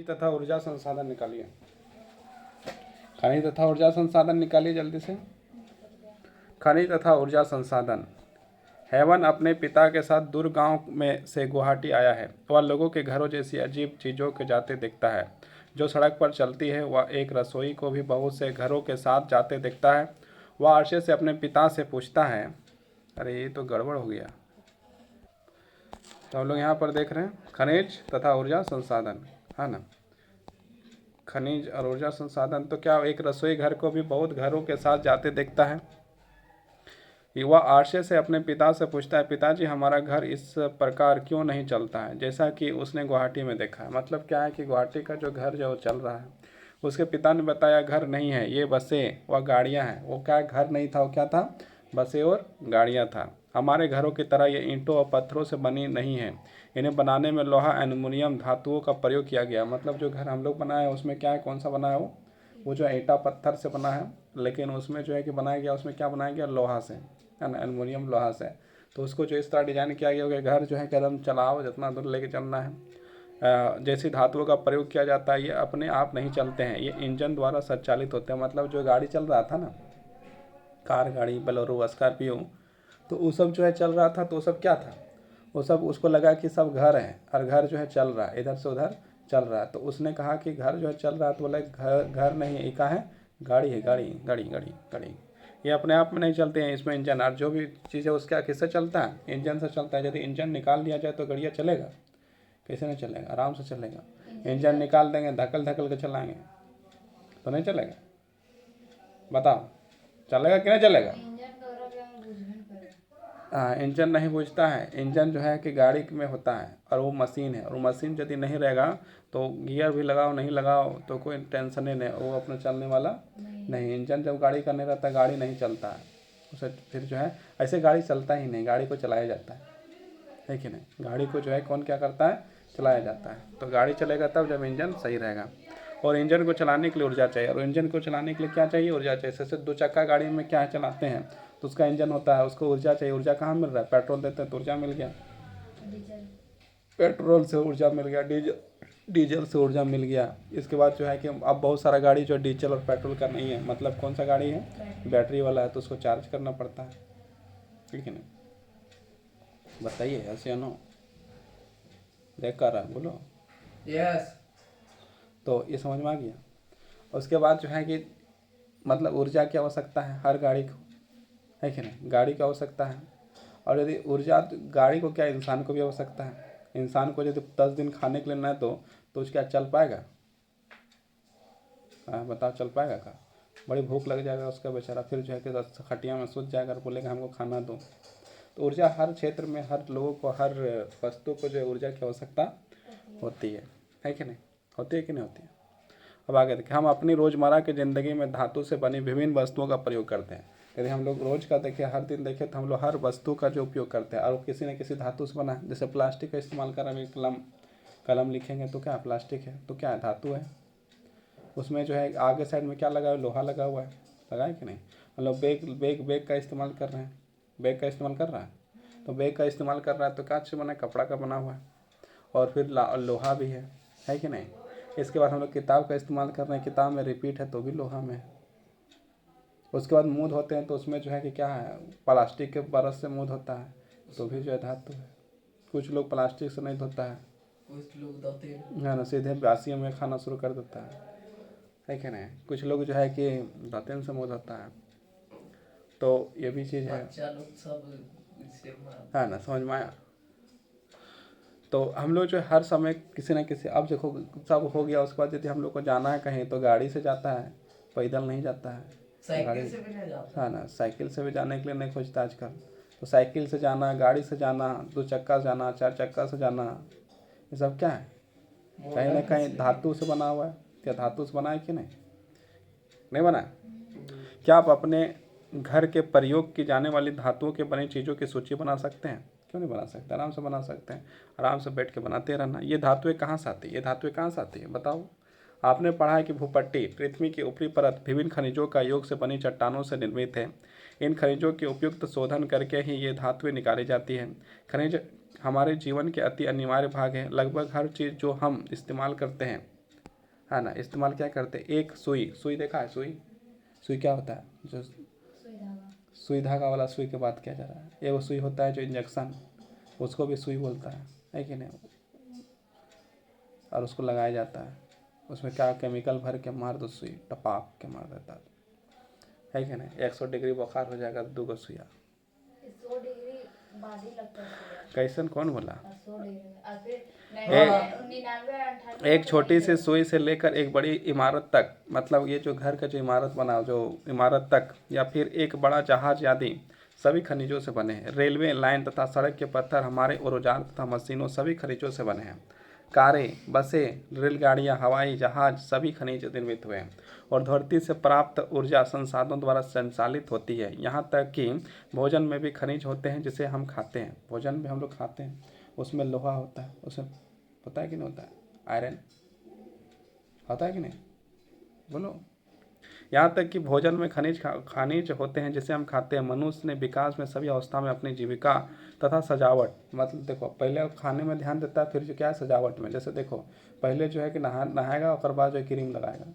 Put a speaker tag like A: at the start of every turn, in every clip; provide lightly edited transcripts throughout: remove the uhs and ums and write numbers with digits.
A: तथा ऊर्जा संसाधन निकालिए। खनिज तथा ऊर्जा संसाधन निकालिए जल्दी से। खनिज तथा ऊर्जा संसाधन। हेवन अपने पिता के साथ दूर गांव में से गुवाहाटी आया है। वह लोगों के घरों जैसी अजीब चीज़ों के जाते देखता है जो सड़क पर चलती है। वह एक रसोई को भी बहुत से घरों के साथ जाते देखता है। वह आश्चर्य से अपने पिता से पूछता है, अरे ये तो गड़बड़ हो गया। तो हम लोग यहाँ पर देख रहे हैं खनिज तथा ऊर्जा संसाधन, है ना। खनिज और ऊर्जा संसाधन, तो क्या एक रसोई घर को भी बहुत घरों के साथ जाते देखता है। युवा आश्चर्य से अपने पिता से पूछता है, पिताजी हमारा घर इस प्रकार क्यों नहीं चलता है जैसा कि उसने गुवाहाटी में देखा है। मतलब क्या है कि गुवाहाटी का जो घर जो चल रहा है, उसके पिता ने बताया घर नहीं है, ये बसें व गाड़ियाँ हैं। वो क्या घर नहीं था, वो क्या था, बसें और गाड़ियाँ था। हमारे घरों की तरह ये ईंटों और पत्थरों से बनी नहीं है। इन्हें बनाने में लोहा, एल्युमिनियम धातुओं का प्रयोग किया गया। मतलब जो घर हम लोग बनाए हैं उसमें क्या है, कौन सा बना है, वो जो ईंटा पत्थर से बना है, लेकिन उसमें जो है कि बनाया गया, उसमें क्या बनाया गया, लोहा से, है ना, एल्युमिनियम लोहा से। तो उसको जो इस तरह डिजाइन किया गया कि घर जो है कदम चलाओ, जितना दूर लेके चलना है। जैसी धातुओं का प्रयोग किया जाता है, ये अपने आप नहीं चलते हैं, ये इंजन द्वारा संचालित होते हैं। मतलब जो गाड़ी चल रहा था ना, कार, गाड़ी, बोलेरो, स्कॉर्पियो, तो वो सब जो है चल रहा था। तो वो सब क्या था, वो सब उसको लगा कि सब घर है और घर जो है चल रहा है, इधर से उधर चल रहा है। तो उसने कहा कि घर जो है चल रहा है, तो बोला घर घर नहीं है, क्या है, गाड़ी है, गाड़ी गाड़ी गाड़ी गाड़ी। ये अपने आप में नहीं चलते हैं, इसमें इंजन और जो भी चीज़ है उसका किससे चलता है, इंजन से चलता है। यदि इंजन निकाल दिया जाए तो गाड़ियाँ चलेगा, कैसे नहीं चलेगा, आराम से चलेगा। इंजन निकाल देंगे, धकल धकल के चलाएंगे तो नहीं चलेगा। बताओ चलेगा कि नहीं चलेगा। हाँ, इंजन नहीं बुझता है। इंजन जो है कि गाड़ी में होता है और वो मशीन है, और वो मशीन यदि नहीं रहेगा तो गियर भी लगाओ नहीं लगाओ तो कोई टेंशन ही नहीं, वो अपना चलने वाला नहीं। इंजन जब गाड़ी का नहीं रहता, गाड़ी नहीं चलता है उसे। फिर जो है ऐसे गाड़ी चलता ही नहीं, गाड़ी को चलाया जाता है कि नहीं। गाड़ी को जो है कौन क्या करता है, चलाया जाता है। तो गाड़ी चलेगा तब जब इंजन सही रहेगा। और इंजन को चलाने के लिए ऊर्जा चाहिए, और इंजन को चलाने के लिए क्या चाहिए, ऊर्जा चाहिए। जैसे दो चक्का गाड़ी में क्या है, चलाते हैं तो उसका इंजन होता है, उसको ऊर्जा चाहिए। ऊर्जा कहाँ मिल रहा है, पेट्रोल देते हैं तो ऊर्जा मिल गया, पेट्रोल से ऊर्जा मिल गया, डीजल से ऊर्जा मिल गया। इसके बाद जो है कि अब बहुत सारा गाड़ी जो डीजल और पेट्रोल का नहीं है, मतलब कौन सा गाड़ी है, बैटरी वाला है, तो उसको चार्ज करना पड़ता है, ठीक है ना। बताइए ऐसे नो देख कर रहा, बोलो
B: यस।
A: तो ये समझ में आ गया। उसके बाद जो है कि मतलब ऊर्जा की आवश्यकता है हर गाड़ी को, है कि नहीं, गाड़ी की आवश्यकता है। और यदि ऊर्जा गाड़ी को क्या, इंसान को भी आवश्यकता है। इंसान को यदि 10 दिन खाने के लिए ना दो तो उसका चल पाएगा, हाँ बताओ चल पाएगा का, बड़ी भूख लग जाएगा उसका बेचारा, फिर जो है कि खटिया में सूत जाएगा और बोलेगा हमको खाना दो। तो ऊर्जा हर क्षेत्र में, हर लोगों को, हर वस्तु को जो है ऊर्जा की आवश्यकता होती है कि नहीं, होती है कि नहीं होती है। अब आगे देखिए, हम अपनी रोज़मर्रा की ज़िंदगी में धातु से बनी विभिन्न वस्तुओं का प्रयोग करते हैं। यदि हम लोग रोज़ का देखें, हर दिन देखें, तो हम लोग हर वस्तु का जो उपयोग करते हैं और वो किसी न किसी धातु से बना है। जैसे प्लास्टिक का इस्तेमाल कर रहे हैं, कलम कलम लिखेंगे तो क्या प्लास्टिक है, तो क्या है, धातु है। उसमें जो है आगे साइड में क्या लगा हुआ है, लोहा लगा हुआ है, लगा है कि नहीं। हम लोग बैग का इस्तेमाल कर रहे हैं, बैग का इस्तेमाल कर रहा है, तो बैग का इस्तेमाल कर रहा है तो क्या से बना है, कपड़ा का बना हुआ है, और फिर लोहा भी है कि नहीं। इसके बाद हम लोग किताब का इस्तेमाल कर रहे हैं, किताब में रिपीट है तो भी लोहा में है। उसके बाद मूड होते हैं तो उसमें जो है कि क्या है, प्लास्टिक के ब्रश से मूड होता है तो भी जो है धातु है। कुछ लोग प्लास्टिक से नहीं धोता है,
B: कुछ लोग दांते
A: ना सीधे बासी में खाना शुरू कर देता है कि नहीं। कुछ लोग जो है कि दातन से मूड होता है, तो ये भी चीज़ है,
B: बच्चा लोग सब इससे
A: है ना, समझ में आया। तो हम लोग जो है हर समय किसी न किसी, अब देखो सब हो गया, उसके बाद यदि हम लोग को जाना है कहीं तो गाड़ी से जाता है, पैदल नहीं जाता है।
B: साइकिल से भी नहीं जाता
A: है ना, साइकिल से भी जाने के लिए नहीं खोजता आजकल। तो साइकिल से जाना, गाड़ी से जाना, 2 चक्का से जाना, 4 चक्का से जाना, ये सब क्या है, कहीं ना कहीं धातु से बना हुआ है। क्या धातु से बना है कि नहीं, नहीं बना है। क्या आप अपने घर के प्रयोग की जाने वाली धातुओं के बनी चीज़ों की सूची बना सकते हैं, क्यों नहीं बना सकते, आराम से बना सकते हैं। आराम से बैठ के बनाते रहना। ये धातुएं कहाँ से आती है, ये धातुएं कहाँ से आती है बताओ। आपने पढ़ा है कि भूपट्टी, पृथ्वी की ऊपरी परत, विभिन्न खनिजों का योग से बनी चट्टानों से निर्मित है। इन खनिजों के उपयुक्त शोधन करके ही ये धातुएं निकाली जाती हैं। खनिज हमारे जीवन के अति अनिवार्य भाग हैं। लगभग हर चीज़ जो हम इस्तेमाल करते हैं, है ना, इस्तेमाल क्या करते हैं, एक सुई, सुई देखा है, सुई, सुई क्या होता है, जो सुई धागा वाला सुई की बात किया जा रहा है। एक वो सुई होता है जो इंजेक्शन, उसको भी सुई बोलता है कि नहीं, और उसको लगाया जाता है, उसमें क्या केमिकल भर के मार दो, सुई टपाक के मार देता है कि नहीं। 100 डिग्री बुखार हो जाएगा तो 2 गो सुइया,
C: 100 डिग्री बाद ही लगता है।
A: कैसन कौन बोला।
C: 100 डिग्री और फिर
A: एक
C: 99
A: एक छोटी सी सुई से लेकर एक बड़ी इमारत तक, मतलब ये जो घर का जो इमारत बना, जो इमारत तक, या फिर एक बड़ा जहाज आदि सभी खनिजों से बने हैं। रेलवे लाइन तथा सड़क के पत्थर, हमारे औजार तथा मशीनों सभी खनिजों से बने हैं। कारें, बसें, रेलगाड़ियां, हवाई जहाज सभी खनिज निर्मित हुए हैं और धरती से प्राप्त ऊर्जा संसाधनों द्वारा संचालित होती है। यहाँ तक कि भोजन में भी खनिज होते हैं जिसे हम खाते हैं। भोजन में हम लोग खाते हैं, उसमें लोहा होता है, उसमें पता है कि नहीं होता है, आयरन होता है कि नहीं, बोलो। यहाँ तक कि भोजन में खनिज होते हैं जिसे हम खाते हैं। मनुष्य ने विकास में सभी अवस्था में अपनी जीविका तथा सजावट, मतलब देखो पहले खाने में ध्यान देता है, फिर जो क्या है सजावट में। जैसे देखो पहले जो है कि नहाएगा, और बाद जो क्रीम लगाएगा,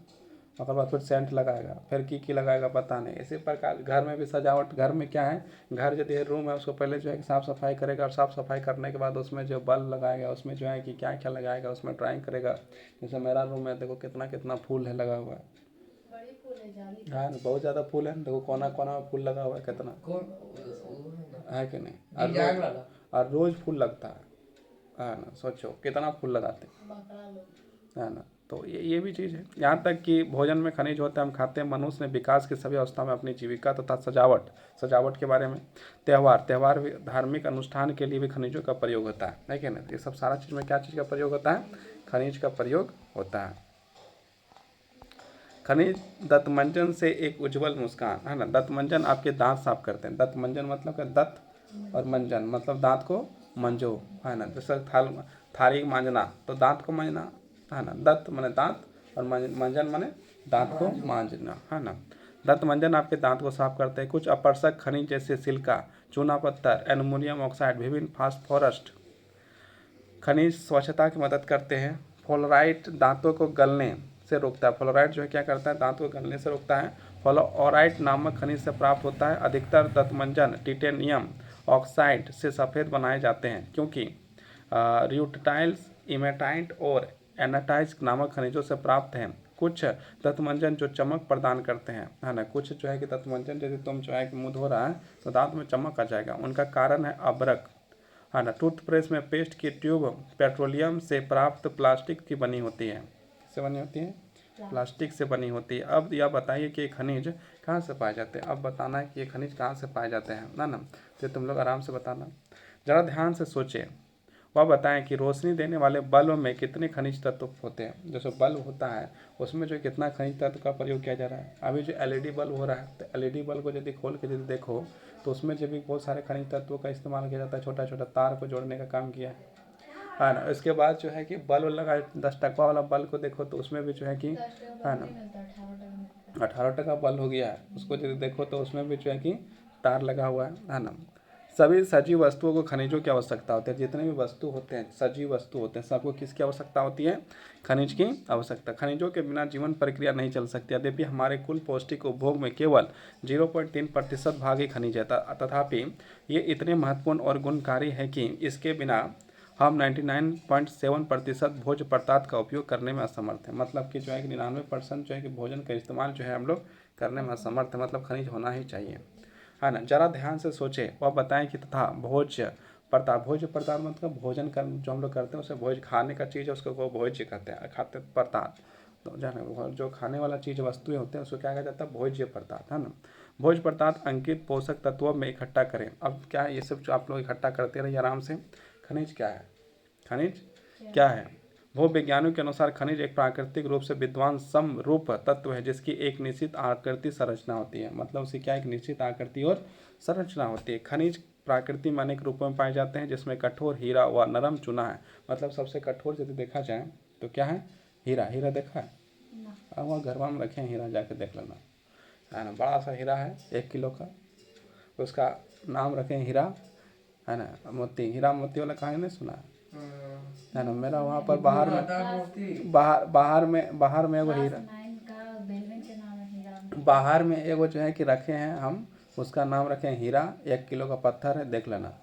A: और बाद फिर सेंट लगाएगा, फिर की लगाएगा पता नहीं। इसी प्रकार घर में भी सजावट, घर में क्या है, घर यदि रूम है उसको पहले जो है कि साफ़ सफाई करेगा, और साफ़ सफाई करने के बाद उसमें जो बल्ब लगाएगा, उसमें जो है कि क्या क्या लगाएगा, उसमें ड्राइंग करेगा। जैसे मेरा रूम है, देखो कितना कितना फूल है लगा हुआ है,
C: बड़ी फूल है जाली।
A: हाँ बहुत ज़्यादा फूल है, देखो कोना कोना में फूल लगा हुआ है कितना,
B: कौन वो है ना
A: है कि नहीं।
B: डिजाइन वाला
A: और रोज़ फूल लगता है ना, सोचो कितना फूल लगाते हैं,
C: बकरा लोग।
A: है ना। तो ये भी चीज़ है। यहाँ तक कि भोजन में खनिज होते हैं, हम खाते हैं। मनुष्य ने विकास की सभी अवस्था में अपनी जीविका तथा सजावट के बारे में। त्यौहार भी, धार्मिक अनुष्ठान के लिए भी खनिजों का प्रयोग होता है कि नहीं। ये सब सारा चीज़ में क्या चीज़ का प्रयोग होता है, खनिज का प्रयोग होता है। खनिज दंतमंजन से एक उज्जवल मुस्कान, है ना। दंतमंजन आपके दांत साफ करते हैं। दंतमंजन मतलब क्या, दंत और मंजन मतलब दांत को मंजो, है ना। जैसे थाली मांजना तो दांत को मांजना, है ना। दंत माने दांत और मंजन माने दांत को मांजना, है ना। दंत मंजन आपके दांत को साफ करते हैं। कुछ अपरसक खनिज जैसे सिलिका, चूना पत्थर, एल्युमिनियम ऑक्साइड, विभिन्न फास्फोरस खनिज स्वच्छता की मदद करते हैं। फ्लोराइड दांतों को गलने से रोकता है। फ्लोराइड जो है क्या करता है, दांत को गलने से रोकता है। फ्लोराइड नामक खनिज से प्राप्त होता है। अधिकतर दंतमंजन टिटेनियम ऑक्साइड से सफ़ेद बनाए जाते हैं, क्योंकि र्यूटाइल्स, इमेटाइट और एनाटाइज नामक खनिजों से प्राप्त हैं। कुछ दंतमंजन जो चमक प्रदान करते हैं, है ना। कुछ जो है कि दंतमंजन यदि तुम जो है कि मुँह धो रहा है तो दांत में चमक आ जाएगा, उनका कारण है अबरक, है ना। टूथब्रश में पेस्ट की ट्यूब पेट्रोलियम से प्राप्त प्लास्टिक की बनी होती है। किससे बनी होती है, प्लास्टिक से बनी होती है। अब यह बताइए कि ये खनिज कहाँ से पाए जाते हैं। अब बताना है कि ये खनिज कहाँ से पाए जाते हैं, ना। तो तुम लोग आराम से बताना, ज़रा ध्यान से सोचें। वह बताएं कि रोशनी देने वाले बल्ब में कितने खनिज तत्व होते हैं। जैसे बल्ब होता है उसमें जो कितना खनिज तत्व का प्रयोग किया जा रहा है। अभी जो एलईडी बल्ब हो रहा है, तो एलईडी बल्ब को यदि खोल के यदि देखो तो उसमें जो भी बहुत सारे खनिज तत्वों का इस्तेमाल किया जाता है। छोटा छोटा तार को जोड़ने का काम किया है ना। इसके बाद जो है कि बल्ब लगा, 10 टका वाला बल्ब को देखो तो उसमें भी जो है कि, है ना, 18 टका बल्ब हो गया है। उसको यदि देखो तो उसमें भी जो है कि तार लगा हुआ है ना। सभी सजीव वस्तुओं को खनिजों की आवश्यकता होती है। जितने भी वस्तु होते हैं, सजीव वस्तु होते हैं, सबको किसकी आवश्यकता होती है, खनिज की आवश्यकता। खनिजों के बिना जीवन प्रक्रिया नहीं चल सकती। यद्यपि हमारे कुल पौष्टिक उपभोग में केवल 0.3% भाग ही खनिज है, तथापि ये इतने महत्वपूर्ण और गुणकारी है कि इसके बिना हम 99.7% भोज्य पदार्थ का उपयोग करने में असमर्थ हैं। मतलब कि जो है कि 99% जो है कि भोजन का इस्तेमाल जो है हम लोग करने में असमर्थ है। मतलब खनिज होना ही चाहिए, है ना। जरा ध्यान से सोचें वह बताएं कि तथा भोज्य पदार्थ मतलब भोजन कर जो हम लोग करते हैं उसे भोज खाने का चीज़ है, उसको वो भोज्य कहते हैं। खाते पदार्थ तो जाने जो खाने वाला चीज़ वस्तुएं होते हैं उसको क्या कहा जाता है, भोज्य पदार्थ, है ना। भोज्य पदार्थ अंकित पोषक तत्वों में इकट्ठा करें। अब क्या है, ये सब जो आप लोग इकट्ठा करते रहिए आराम से। खनिज क्या है, खनिज क्या है। भूविज्ञानियों के अनुसार खनिज एक प्राकृतिक रूप से विद्वान समरूप तत्व है जिसकी एक निश्चित आकृति संरचना होती है। मतलब उसकी क्या, एक निश्चित आकृति और संरचना होती है। खनिज प्रकृति में अनेक रूपों में पाए जाते हैं, जिसमें कठोर, हीरा व नरम चूना है। मतलब सबसे कठोर यदि देखा जाए तो क्या है, हीरा। हीरा देखा है, अब वहाँ घर में रखे हैं हीरा, जाके देख लेना, है ना। बड़ा सा हीरा है 1 किलो का, उसका नाम रखें हीरा, है ना। मोती, हीरा मोती वाला कहानी नहीं सुना, है ना। मेरा वहाँ पर बाहर में
B: मोती
A: बाहर में एगो हीरा,
C: 9 का बेलवन के नाम है हीरा।
A: बाहर में एगो जो है कि रखे हैं हम, उसका नाम रखे हैं हीरा। 1 किलो का पत्थर है, देख लेना।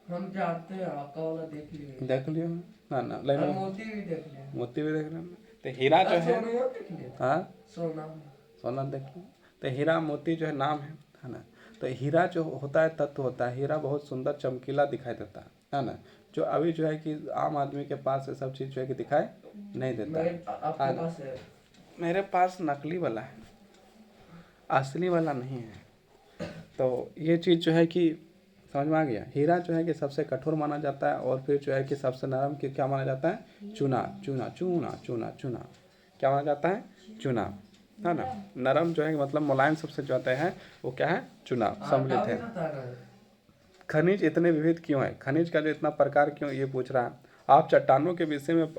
B: हम जानते हैं आपका वाला देख लिए।
A: देख लियो ना ना,
B: और
A: लेकिन
B: मोती भी देख लिए।
A: मोती भी देख लेना। तो हीरा जो है,
B: सोना देख लिए।
A: हाँ
B: सोना
A: सोना देख लो। तो हीरा मोती जो है नाम है ना। तो हीरा जो होता है तत्व होता है, हीरा बहुत सुंदर चमकीला दिखाई देता है ना। जो अभी जो है कि आम आदमी के पास ये सब चीज़ जो है कि दिखाई नहीं देता है।
B: आपके पास है।
A: मेरे पास नकली वाला है, असली वाला नहीं है। तो ये चीज़ जो है कि समझ में आ गया। हीरा जो है कि सबसे कठोर माना जाता है, और फिर जो है कि सबसे नरम कि क्या माना जाता है, चूना चूना चूना चूना चूना, क्या माना जाता है, चूना, है ना। नरम जो है मतलब मुलायम सबसे जो आता है वो क्या है, चूना सम्मिलित है। खनिज इतने विविध क्यों है, खनिज का जो इतना प्रकार क्यों, ये पूछ रहा है। आप चट्टानों के विषय में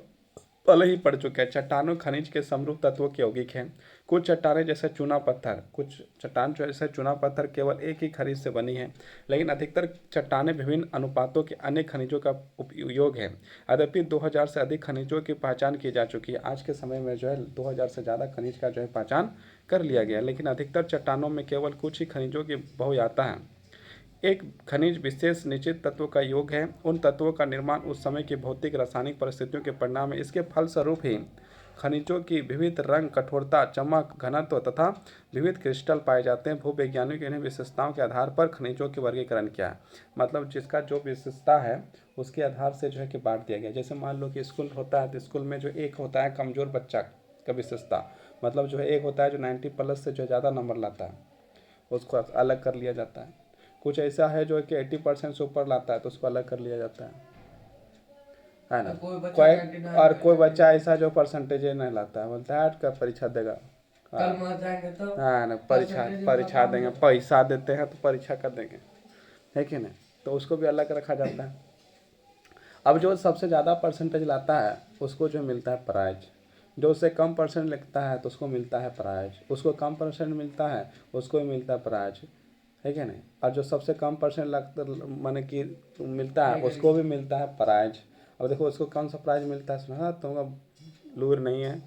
A: पहले ही पढ़ चुके हैं। चट्टानों खनिज के समरूप तत्वों के यौगिक हैं। कुछ चट्टानें जैसे चूना पत्थर, कुछ चट्टान जो जैसे चूना पत्थर केवल एक ही खनिज से बनी है, लेकिन अधिकतर चट्टानें विभिन्न अनुपातों के अनेक खनिजों का उपयोग है। यद्यपि 2000 से अधिक खनिजों की पहचान की जा चुकी है। आज के समय में जो है 2000 से ज़्यादा खनिज का जो है पहचान कर लिया गया, लेकिन अधिकतर चट्टानों में केवल कुछ ही खनिजों की बहुयाता है। एक खनिज विशेष निश्चित तत्वों का योग है। उन तत्वों का निर्माण उस समय की भौतिक रासायनिक परिस्थितियों के परिणाम है। इसके फलस्वरूप ही खनिजों की विविध रंग, कठोरता, चमक, घनत्व तथा विविध क्रिस्टल पाए जाते हैं। भूवैज्ञानिक इन्हें विशेषताओं के आधार पर खनिजों के वर्गीकरण किया है। मतलब जिसका जो विशेषता है उसके आधार से जो है कि बांट दिया गया। जैसे मान लो कि स्कूल होता है, तो स्कूल में जो एक होता है कमज़ोर बच्चा का विशेषता, मतलब जो है एक होता है जो 90+ से जो ज़्यादा नंबर लाता है, उसको अलग कर लिया जाता है। कुछ ऐसा है जो कि 80% से ऊपर लाता है, तो उसको अलग कर लिया जाता है ना। कोई बच्चा ऐसा जो परसेंटेज नहीं लाता है, बोलता है का परीक्षा देगा,
B: कल मर जाएंगे तो
A: हाँ ना, परीक्षा देंगे, पैसा देते हैं तो परीक्षा कर देंगे, है कि नहीं। तो उसको भी अलग रखा जाता है। अब जो सबसे ज़्यादा परसेंटेज लाता है उसको जो मिलता है प्राइज, जो उससे कम परसेंट लिखता है तो उसको मिलता है प्राइज, उसको कम परसेंट मिलता है उसको भी मिलता है प्राइज, है क्या नहीं। और जो सबसे कम परसेंट लगता माने कि मिलता है उसको भी मिलता है प्राइज। अब देखो उसको कौन सा प्राइज मिलता है, सुना तुमका लूर नहीं है,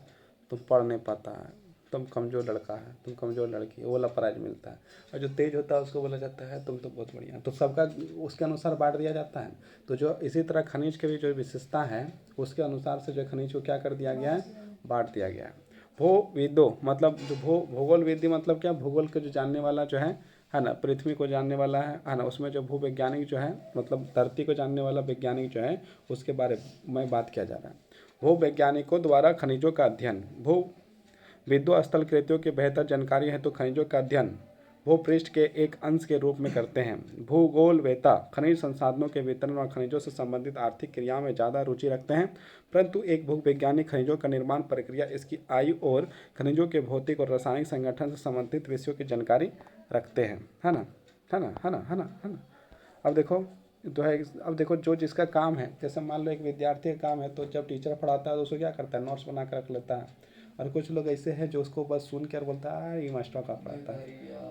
A: तुम पढ़ नहीं पाता है, तुम कमज़ोर लड़का है, तुम कमज़ोर लड़की, वो वाला प्राइज मिलता है। और जो तेज होता है उसको बोला जाता है तुम तो बहुत बढ़िया। तो सबका उसके अनुसार बांट दिया जाता है। तो जो इसी तरह खनिज के भी जो विशेषता है उसके अनुसार से जो खनिज को क्या कर दिया गया है, बांट दिया गया है। भूविदो मतलब जो भूगोल विधि मतलब क्या, भूगोल के जो जानने वाला जो है ना, पृथ्वी को जानने वाला है ना। उसमें जो भूवैज्ञानिक जो है मतलब धरती को जानने वाला वैज्ञानिक जो है उसके बारे में बात किया जा रहा है। भूवैज्ञानिकों द्वारा खनिजों का अध्ययन, भूविदो स्थल कृतियों की बेहतर जानकारी है तो खनिजों का अध्ययन भूपृष्ठ के एक अंश के रूप में करते हैं। भूगोलवेत्ता खनिज संसाधनों के वितरण और खनिजों से संबंधित आर्थिक क्रियाओं में ज़्यादा रुचि रखते हैं, परंतु एक भूवैज्ञानिक खनिजों का निर्माण प्रक्रिया, इसकी आयु और खनिजों के भौतिक और रासायनिक संगठन से संबंधित विषयों की जानकारी रखते हैं, है ना, है ना, है ना, है ना, है ना। अब देखो तो है, अब देखो जो जिसका काम है, जैसे मान लो एक विद्यार्थी का काम है, तो जब टीचर पढ़ाता है तो उसको क्या करता है, नोट्स बना कर रख लेता है। और कुछ लोग ऐसे हैं जो उसको बस सुन कर बोलता है ये मास्टर का पढ़ाता है,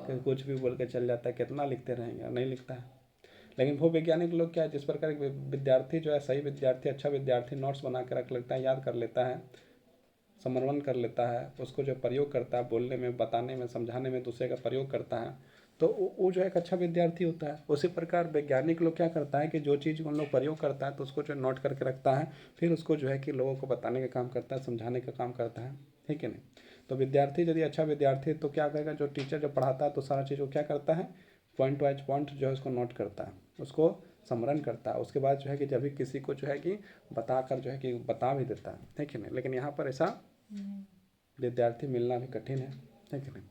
A: कि कुछ भी बोल के चल जाता है, कितना लिखते रहेंगे, नहीं लिखता है। लेकिन भूवैज्ञानिक लोग क्या है, जिस प्रकार विद्यार्थी जो है सही विद्यार्थी, अच्छा विद्यार्थी नोट्स बना के रख लेता है, याद कर लेता है, समर्पण कर लेता है, उसको जो प्रयोग करता है, बोलने में, बताने में, समझाने में दूसरे का प्रयोग करता है, तो वो जो एक अच्छा विद्यार्थी होता है। उसी प्रकार वैज्ञानिक लोग क्या करता है कि जो चीज़ उन लोग प्रयोग करता है तो उसको जो नोट करके रखता है, फिर उसको जो है कि लोगों को बताने का काम करता है, समझाने का काम करता है, ठीक है नहीं। तो विद्यार्थी यदि अच्छा विद्यार्थी तो क्या करेगा, जो टीचर जो पढ़ाता है तो सारा चीज़ को क्या करता है, पॉइंट वाइज पॉइंट जो है उसको नोट करता है, उसको स्मरण करता है। उसके बाद जो है कि जब भी किसी को जो है कि बता कर जो है कि बता भी देता है, ठीक है नहीं। लेकिन यहाँ पर ऐसा विद्यार्थी मिलना भी कठिन है, ठीक है नहीं।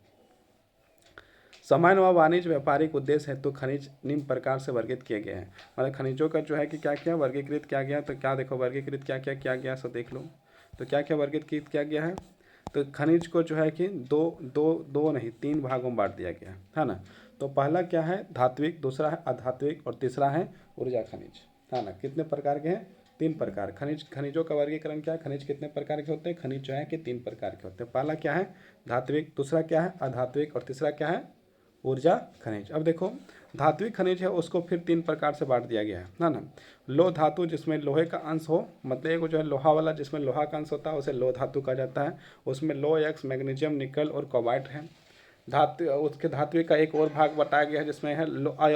A: सामान्य व वाणिज्य व्यापारिक उद्देश्य है तो खनिज निम्न प्रकार से वर्गीकृत किए गए हैं। मतलब खनिजों का जो है कि क्या क्या वर्गीकृत किया गया, तो क्या देखो वर्गीकृत क्या क्या किया गया, सो देख लो। तो क्या क्या वर्गीकृत किया गया है, तो खनिज को जो है कि दो नहीं 3 भागों में बांट दिया गया है ना। तो पहला क्या है, धात्विक, दूसरा है अधात्विक और तीसरा है ऊर्जा खनिज, है ना। कितने प्रकार के हैं, 3 प्रकार। खनिजों का वर्गीकरण क्या है, खनिज कितने प्रकार के होते हैं, खनिज जो है कि 3 प्रकार के होते हैं। पहला क्या है धात्विक, दूसरा क्या है अधात्विक और तीसरा क्या है ऊर्जा खनिज। अब देखो धात्विक खनिज है उसको फिर 3 प्रकार से बांट दिया गया है ना। लोह धातु जिसमें लोहे का अंश हो, मतलब एक जो है लोहा वाला जिसमें लोहा का अंश होता है उसे लोह धातु कहा जाता है। उसमें लो एक्स मैग्नीशियम निकल और कोबाल्ट है। धातु उसके धात्विक का एक और भाग बताया गया है जिसमें है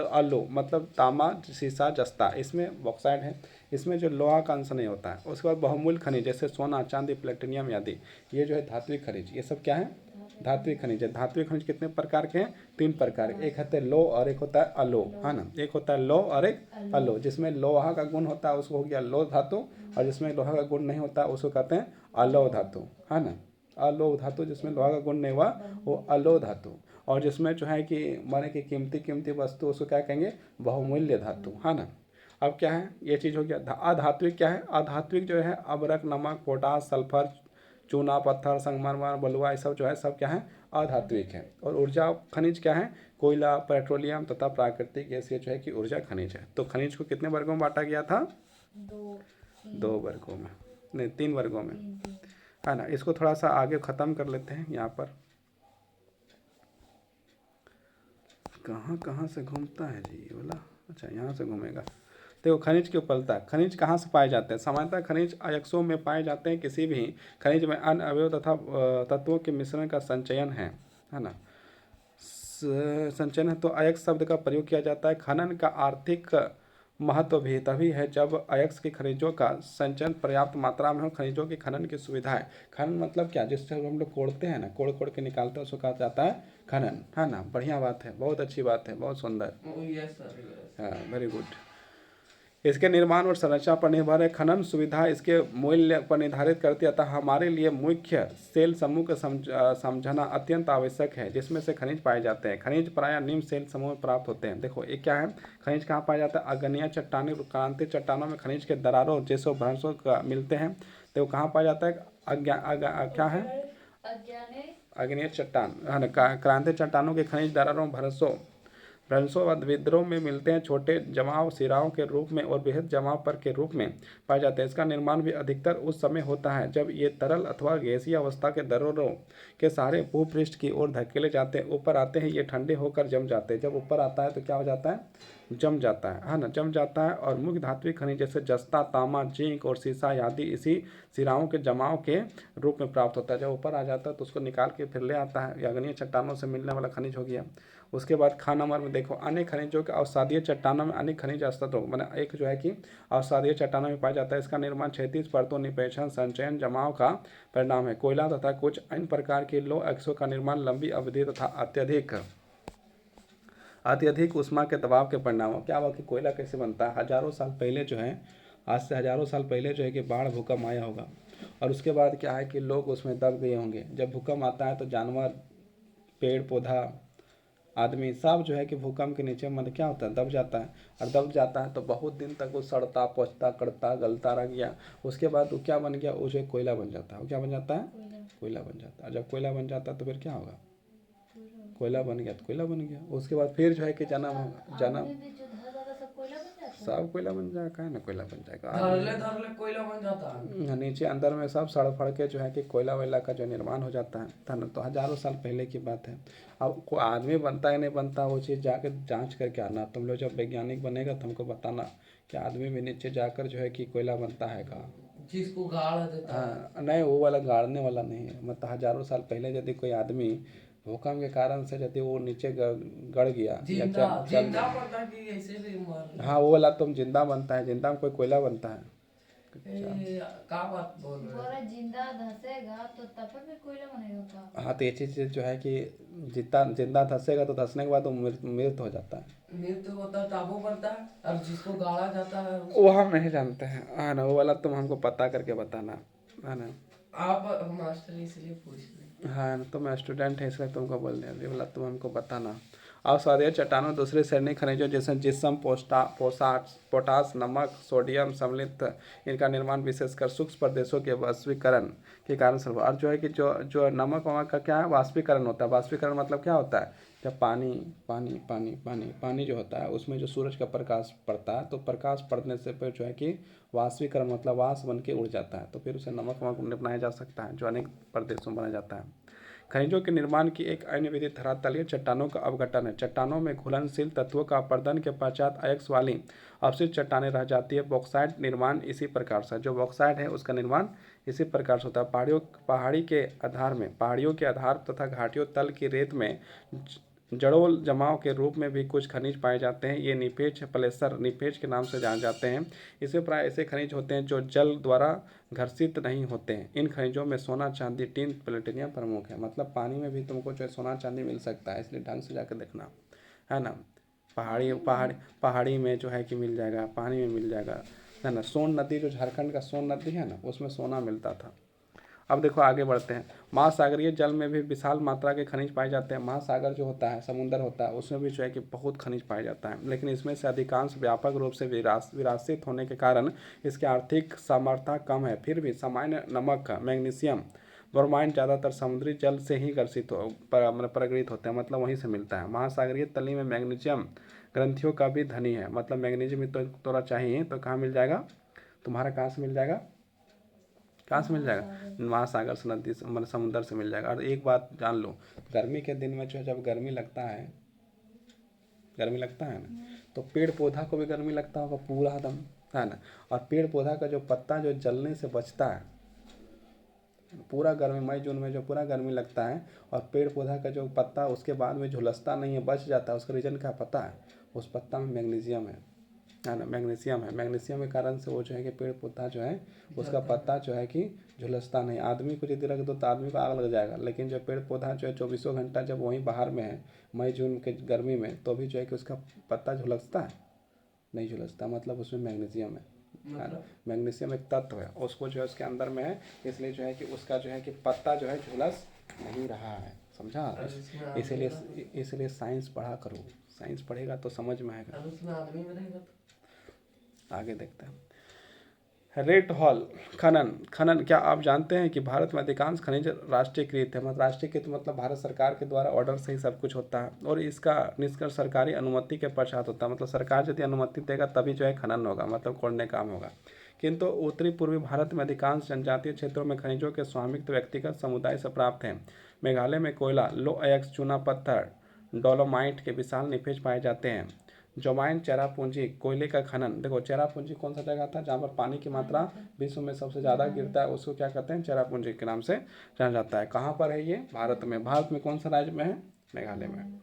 A: अलो मतलब तांबा सीसा जस्ता, इसमें बॉक्साइड है, इसमें जो लोहा का अंश नहीं होता है। उसके बाद बहुमूल्य खनिज जैसे सोना चांदी प्लेटिनियम आदि, ये जो है धात्विक खनिज, ये सब क्या है धात्विक खनिज है। धात्विक खनिज कितने प्रकार के हैं 3 प्रकार के, एक होता है लो और एक होता है अलो, है ना। एक होता है लो और एक अलो। जिसमें लोहा का गुण होता है उसको हो गया लो धातु, और जिसमें लोहा का गुण नहीं होता उसको कहते हैं अलो धातु, है ना। अलो धातु जिसमें लोहा का गुण नहीं हुआ वो अलो धातु, और जिसमें जो है कि माने कि कीमती वस्तु उसको क्या कहेंगे बहुमूल्य धातु, है ना। अब क्या है ये चीज़ हो गया। अधात्विक क्या है, अधात्विक जो है अबरक नमक पोटास सल्फर चूना पत्थर संगमरमर बलुआ ये सब जो है सब क्या है अधात्विक है। और ऊर्जा खनिज क्या है, कोयला पेट्रोलियम तथा प्राकृतिक गैस ये जो है कि ऊर्जा खनिज है। तो खनिज को कितने वर्गों में बांटा गया था, 2 वर्गों में, नहीं 3 वर्गों में, है ना। इसको थोड़ा सा आगे ख़त्म कर लेते हैं। यहाँ पर कहाँ से घूमता है जी ये वाला, अच्छा यहाँ से घूमेगा। देखो खनिज की उपलब्धता, खनिज कहाँ से पाए जाते हैं। सामान्यतः खनिज अयस्कों में पाए जाते हैं। किसी भी खनिज में अन्य अवयव तथा तत्वों के मिश्रण का संचयन है ना। संचयन है तो अयस्क शब्द का प्रयोग किया जाता है। खनन का आर्थिक महत्व भी तभी है जब अयस्क के खनिजों का संचयन पर्याप्त मात्रा में हो। खनिजों की खनन की सुविधाएं, खनन मतलब क्या, जिससे हम लोग कोड़ते हैं ना, कोड़ के निकालते हैं उसको कहा जाता है खनन, है ना। बढ़िया बात है, बहुत अच्छी बात है, बहुत सुंदर,
B: यस सर।
A: हाँ वेरी गुड। इसके निर्माण और संरचना पर निर्भर है। खनन सुविधा इसके मूल्य पर निर्धारित करती है। अतः हमारे लिए मुख्य सेल समूह का समझना अत्यंत आवश्यक है जिसमें से खनिज पाए जाते हैं। खनिज प्रायः निम्न सेल समूह में प्राप्त होते हैं। देखो ये क्या है, खनिज कहाँ पाया जाता है, अग्नेय चट्टानी क्रांतीय चट्टानों में खनिज के दरारों जैसे भ्रंशों का मिलते हैं। तो कहाँ पाया जाता है, क्या है अग्नेय चट्टान, है ना। क्रांतीय चट्टानों के खनिज दरारों भ्रंशों व विद्रोह में मिलते हैं। छोटे जमाव सिराओं के रूप में और बृहद जमाव पर के रूप में पाए जाते हैं। इसका निर्माण भी अधिकतर उस समय होता है जब ये तरल अथवा गैसीय अवस्था के दरारों के सहारे भूपृष्ठ की ओर धकेले जाते हैं। ऊपर आते हैं ये ठंडे होकर जम जाते हैं। जब ऊपर आता है तो क्या हो जाता है, जम जाता है ना, जम जाता है। और मुख्य धात्विक खनिज जैसे जस्ता तांबा जिंक और सीसा आदि इसी सिराओं के जमाव के रूप में प्राप्त होता है। जब ऊपर आ जाता है तो उसको निकाल के फिर ले आता है। अग्नेय चट्टानों से मिलने वाला खनिज हो गया। उसके बाद खा नंबर में देखो अन्य खनिजों के अवसादीय चट्टानों में अनेक खनिज अस्तित्व मैंने एक जो है कि अवसादीय चट्टानों में पाया जाता है। इसका निर्माण क्षैतिज परतों निपेक्षण संचयन जमाव का परिणाम है। कोयला तथा कुछ अन्य प्रकार के लौह अयस्कों का निर्माण लंबी अवधि तथा अत्यधिक उष्मा के दबाव के परिणाम। क्या हुआ कि कोयला कैसे बनता है, हजारों साल पहले जो है, आज से हजारों साल पहले जो है कि बाढ़ भूकंप आया होगा और उसके बाद क्या है कि लोग उसमें दब गए होंगे। जब भूकंप आता है तो जानवर पेड़ पौधा आदमी सब जो है कि भूकंप के नीचे मतलब क्या होता है दब जाता है। और दब जाता है तो बहुत दिन तक वो सड़ता पचता कड़ता गलता रह गया। उसके बाद वो क्या बन गया, वो जो कोयला बन जाता है। वो क्या बन जाता है, कोयला बन जाता है। जब कोयला बन जाता है तो फिर क्या होगा, कोयला बन गया तो कोयला बन गया। उसके बाद फिर जो है कि जन्म होगा, जन्म सब कोयला बन जाएगा, है ना, कोयला बन जाएगा।
B: धरले कोयला बन जाता है।
A: नीचे अंदर में सब सड़ फड़ के जो है कि कोयला वैला का जो निर्माण हो जाता है ना। तो हजारों साल पहले की बात है। अब कोई आदमी बनता है नहीं बनता वो चीज़ जाकर जांच करके आना। तुम लोग जब वैज्ञानिक बनेगा तुमको बताना कि आदमी भी नीचे जाकर जो है कि कोयला बनता है का,
B: जिसको गाड़ देता है।
A: हाँ नहीं वो वाला गाड़ने वाला नहीं है। मतलब हजारों साल पहले यदि कोई आदमी भूकंप के कारण से यदि वो नीचे गड़ गया या
B: जिंदा बनता कि ऐसे भी मर,
A: हाँ वो वाला तुम जिंदा बनता है। जिंदा में कोई कोयला बनता है,
B: क्या बात बोल रहे
C: बोरा जिंदा धंसेगा तो तब भी कोयला बनेगा का।
A: हाँ तो ये चीज़ जो है कि जिंदा धंसेगा तो धंसने के बाद वो मृत हो जाता है।
B: मृत्यु होता है तब वो बनता है, और जिसको गाड़ा जाता है
A: वो हम नहीं जानते हैं, हाँ ना, वो वाला तुम हमको पता करके बताना, है ना।
B: आप मास्टर इसलिए पूछ रहे।
A: हाँ तो मैं स्टूडेंट है इसलिए तुमको बोल रहे हैं, बोला तुम हमको बताना। अवसादीय चट्टानों दूसरे श्रेणी खनिजों जैसे जिप्सम पोटास नमक सोडियम सम्मिलित इनका निर्माण विशेषकर सूक्ष्म प्रदेशों के वाष्पीकरण के कारण सर्व। और जो है कि जो नमक वमक का क्या है वाष्पीकरण होता है। वाष्पीकरण मतलब क्या होता है, जब पानी पानी पानी पानी पानी जो होता है उसमें जो सूरज का प्रकाश पड़ता है तो प्रकाश पड़ने से फिर जो है कि वाष्पीकरण मतलब वाष्प बन के उड़ जाता है। तो फिर उसे नमक वमक बनाया जा सकता है जो अनेक प्रदेशों में बनाया जाता है। खनिजों के निर्माण की एक अन्य विधि धरातलीय चट्टानों का अपघटन है। चट्टानों में घुलनशील तत्वों का अपरदन के पश्चात अयस्क वाली अवशिष्ट चट्टानें रह जाती है। बॉक्साइट निर्माण इसी प्रकार से, जो बॉक्साइट है उसका निर्माण इसी प्रकार से होता है। पहाड़ियों के आधार तथा घाटियों तल की रेत में जड़ोल जमाव के रूप में भी कुछ खनिज पाए जाते हैं। ये निपेज प्लेसर निपेज के नाम से जाने जाते हैं। इसमें प्राय ऐसे खनिज होते हैं जो जल द्वारा घर्षित नहीं होते हैं। इन खनिजों में सोना, चांदी, टिन, प्लेटिनियम प्रमुख है। मतलब पानी में भी तुमको जो है सोना चांदी मिल सकता है, इसलिए ढंग से जाकर देखना, है ना। पहाड़ी में जो है कि मिल जाएगा, पानी में मिल जाएगा, है ना। सोन नदी, जो झारखंड का सोन नदी है ना, उसमें सोना मिलता था। अब देखो आगे बढ़ते हैं। महासागरीय जल में भी विशाल मात्रा के खनिज पाए जाते हैं। महासागर जो होता है, समुद्र होता है, उसमें भी जो है कि बहुत खनिज पाया जाता है, लेकिन इसमें से अधिकांश व्यापक रूप से विरासित होने के कारण इसकी आर्थिक सामर्थ्य कम है। फिर भी सामान्य नमक, मैग्नीशियम, ब्रोमाइन ज़्यादातर समुद्री जल से ही प्रगृहित होते हैं, मतलब वहीं से मिलता है। महासागरीय तली में मैग्नीशियम ग्रंथियों का भी धनी है, मतलब मैग्नीशियम तो थोड़ा चाहिए, तो कहाँ मिल जाएगा तुम्हारा, कहाँ से मिल जाएगा, कहाँ से मिल जाएगा, महासागर से, नदी से, मतलब समुद्र से मिल जाएगा। और एक बात जान लो, गर्मी के दिन में जो है जब गर्मी लगता है ना, तो पेड़ पौधा को भी गर्मी लगता होगा पूरा एकदम, है ना। और पेड़ पौधा का जो पत्ता जो जलने से बचता है, पूरा गर्मी मई जून में जो पूरा गर्मी लगता है, और पेड़ पौधा का जो पत्ता उसके बाद में झुलसता नहीं है, बच जाता है, उसका रीजन क्या पता है, उस पत्ता में मैग्नीशियम है ना, मैग्नीशियम है। मैग्नीशियम के कारण से वो जो है कि पेड़ पौधा जो है उसका पत्ता जो है कि झुलसता नहीं। आदमी को यदि रख दो तो आदमी को आग लग जाएगा, लेकिन जो पेड़ पौधा जो है 24 घंटा जब वहीं बाहर में है मई जून के गर्मी में, तो भी जो है कि उसका पत्ता झुलसता है, नहीं झुलसता, मतलब उसमें मैग्नीशियम है। मैग्नीशियम एक तत्व है, उसको जो है उसके अंदर में है, इसलिए जो है कि उसका जो है कि पत्ता जो है झुलस नहीं रहा है, समझा। इसलिए साइंस पढ़ा करो, साइंस पढ़ेगा तो समझ में आएगा। आगे देखते हैं। रेट हॉल खनन क्या आप जानते हैं कि भारत में अधिकांश खनिज राष्ट्रीयकृत है। मतलब राष्ट्रीयकृत मतलब भारत सरकार के द्वारा ऑर्डर से ही सब कुछ होता है, और इसका निष्कर्ष सरकारी अनुमति के पश्चात होता है। मतलब सरकार यदि अनुमति देगा तभी जो है खनन होगा, मतलब खोदने काम होगा। किंतु उत्तरी पूर्वी भारत में अधिकांश जनजातीय क्षेत्रों में खनिजों के स्वामित्व व्यक्तिगत समुदाय से प्राप्त हैं। मेघालय में कोयला, लो अयस्क, चूना पत्थर, डोलोमाइट के विशाल निफेज पाए जाते हैं। जोमाइन चेरापूंजी कोयले का खनन, देखो चेरापूंजी कौन सा जगह था जहाँ पर पानी की मात्रा विश्व में सबसे ज़्यादा गिरता है, उसको क्या कहते हैं, चेरापूंजी के नाम से जाना जाता है। कहाँ पर है ये, भारत में। भारत में कौन सा राज्य में है, मेघालय में।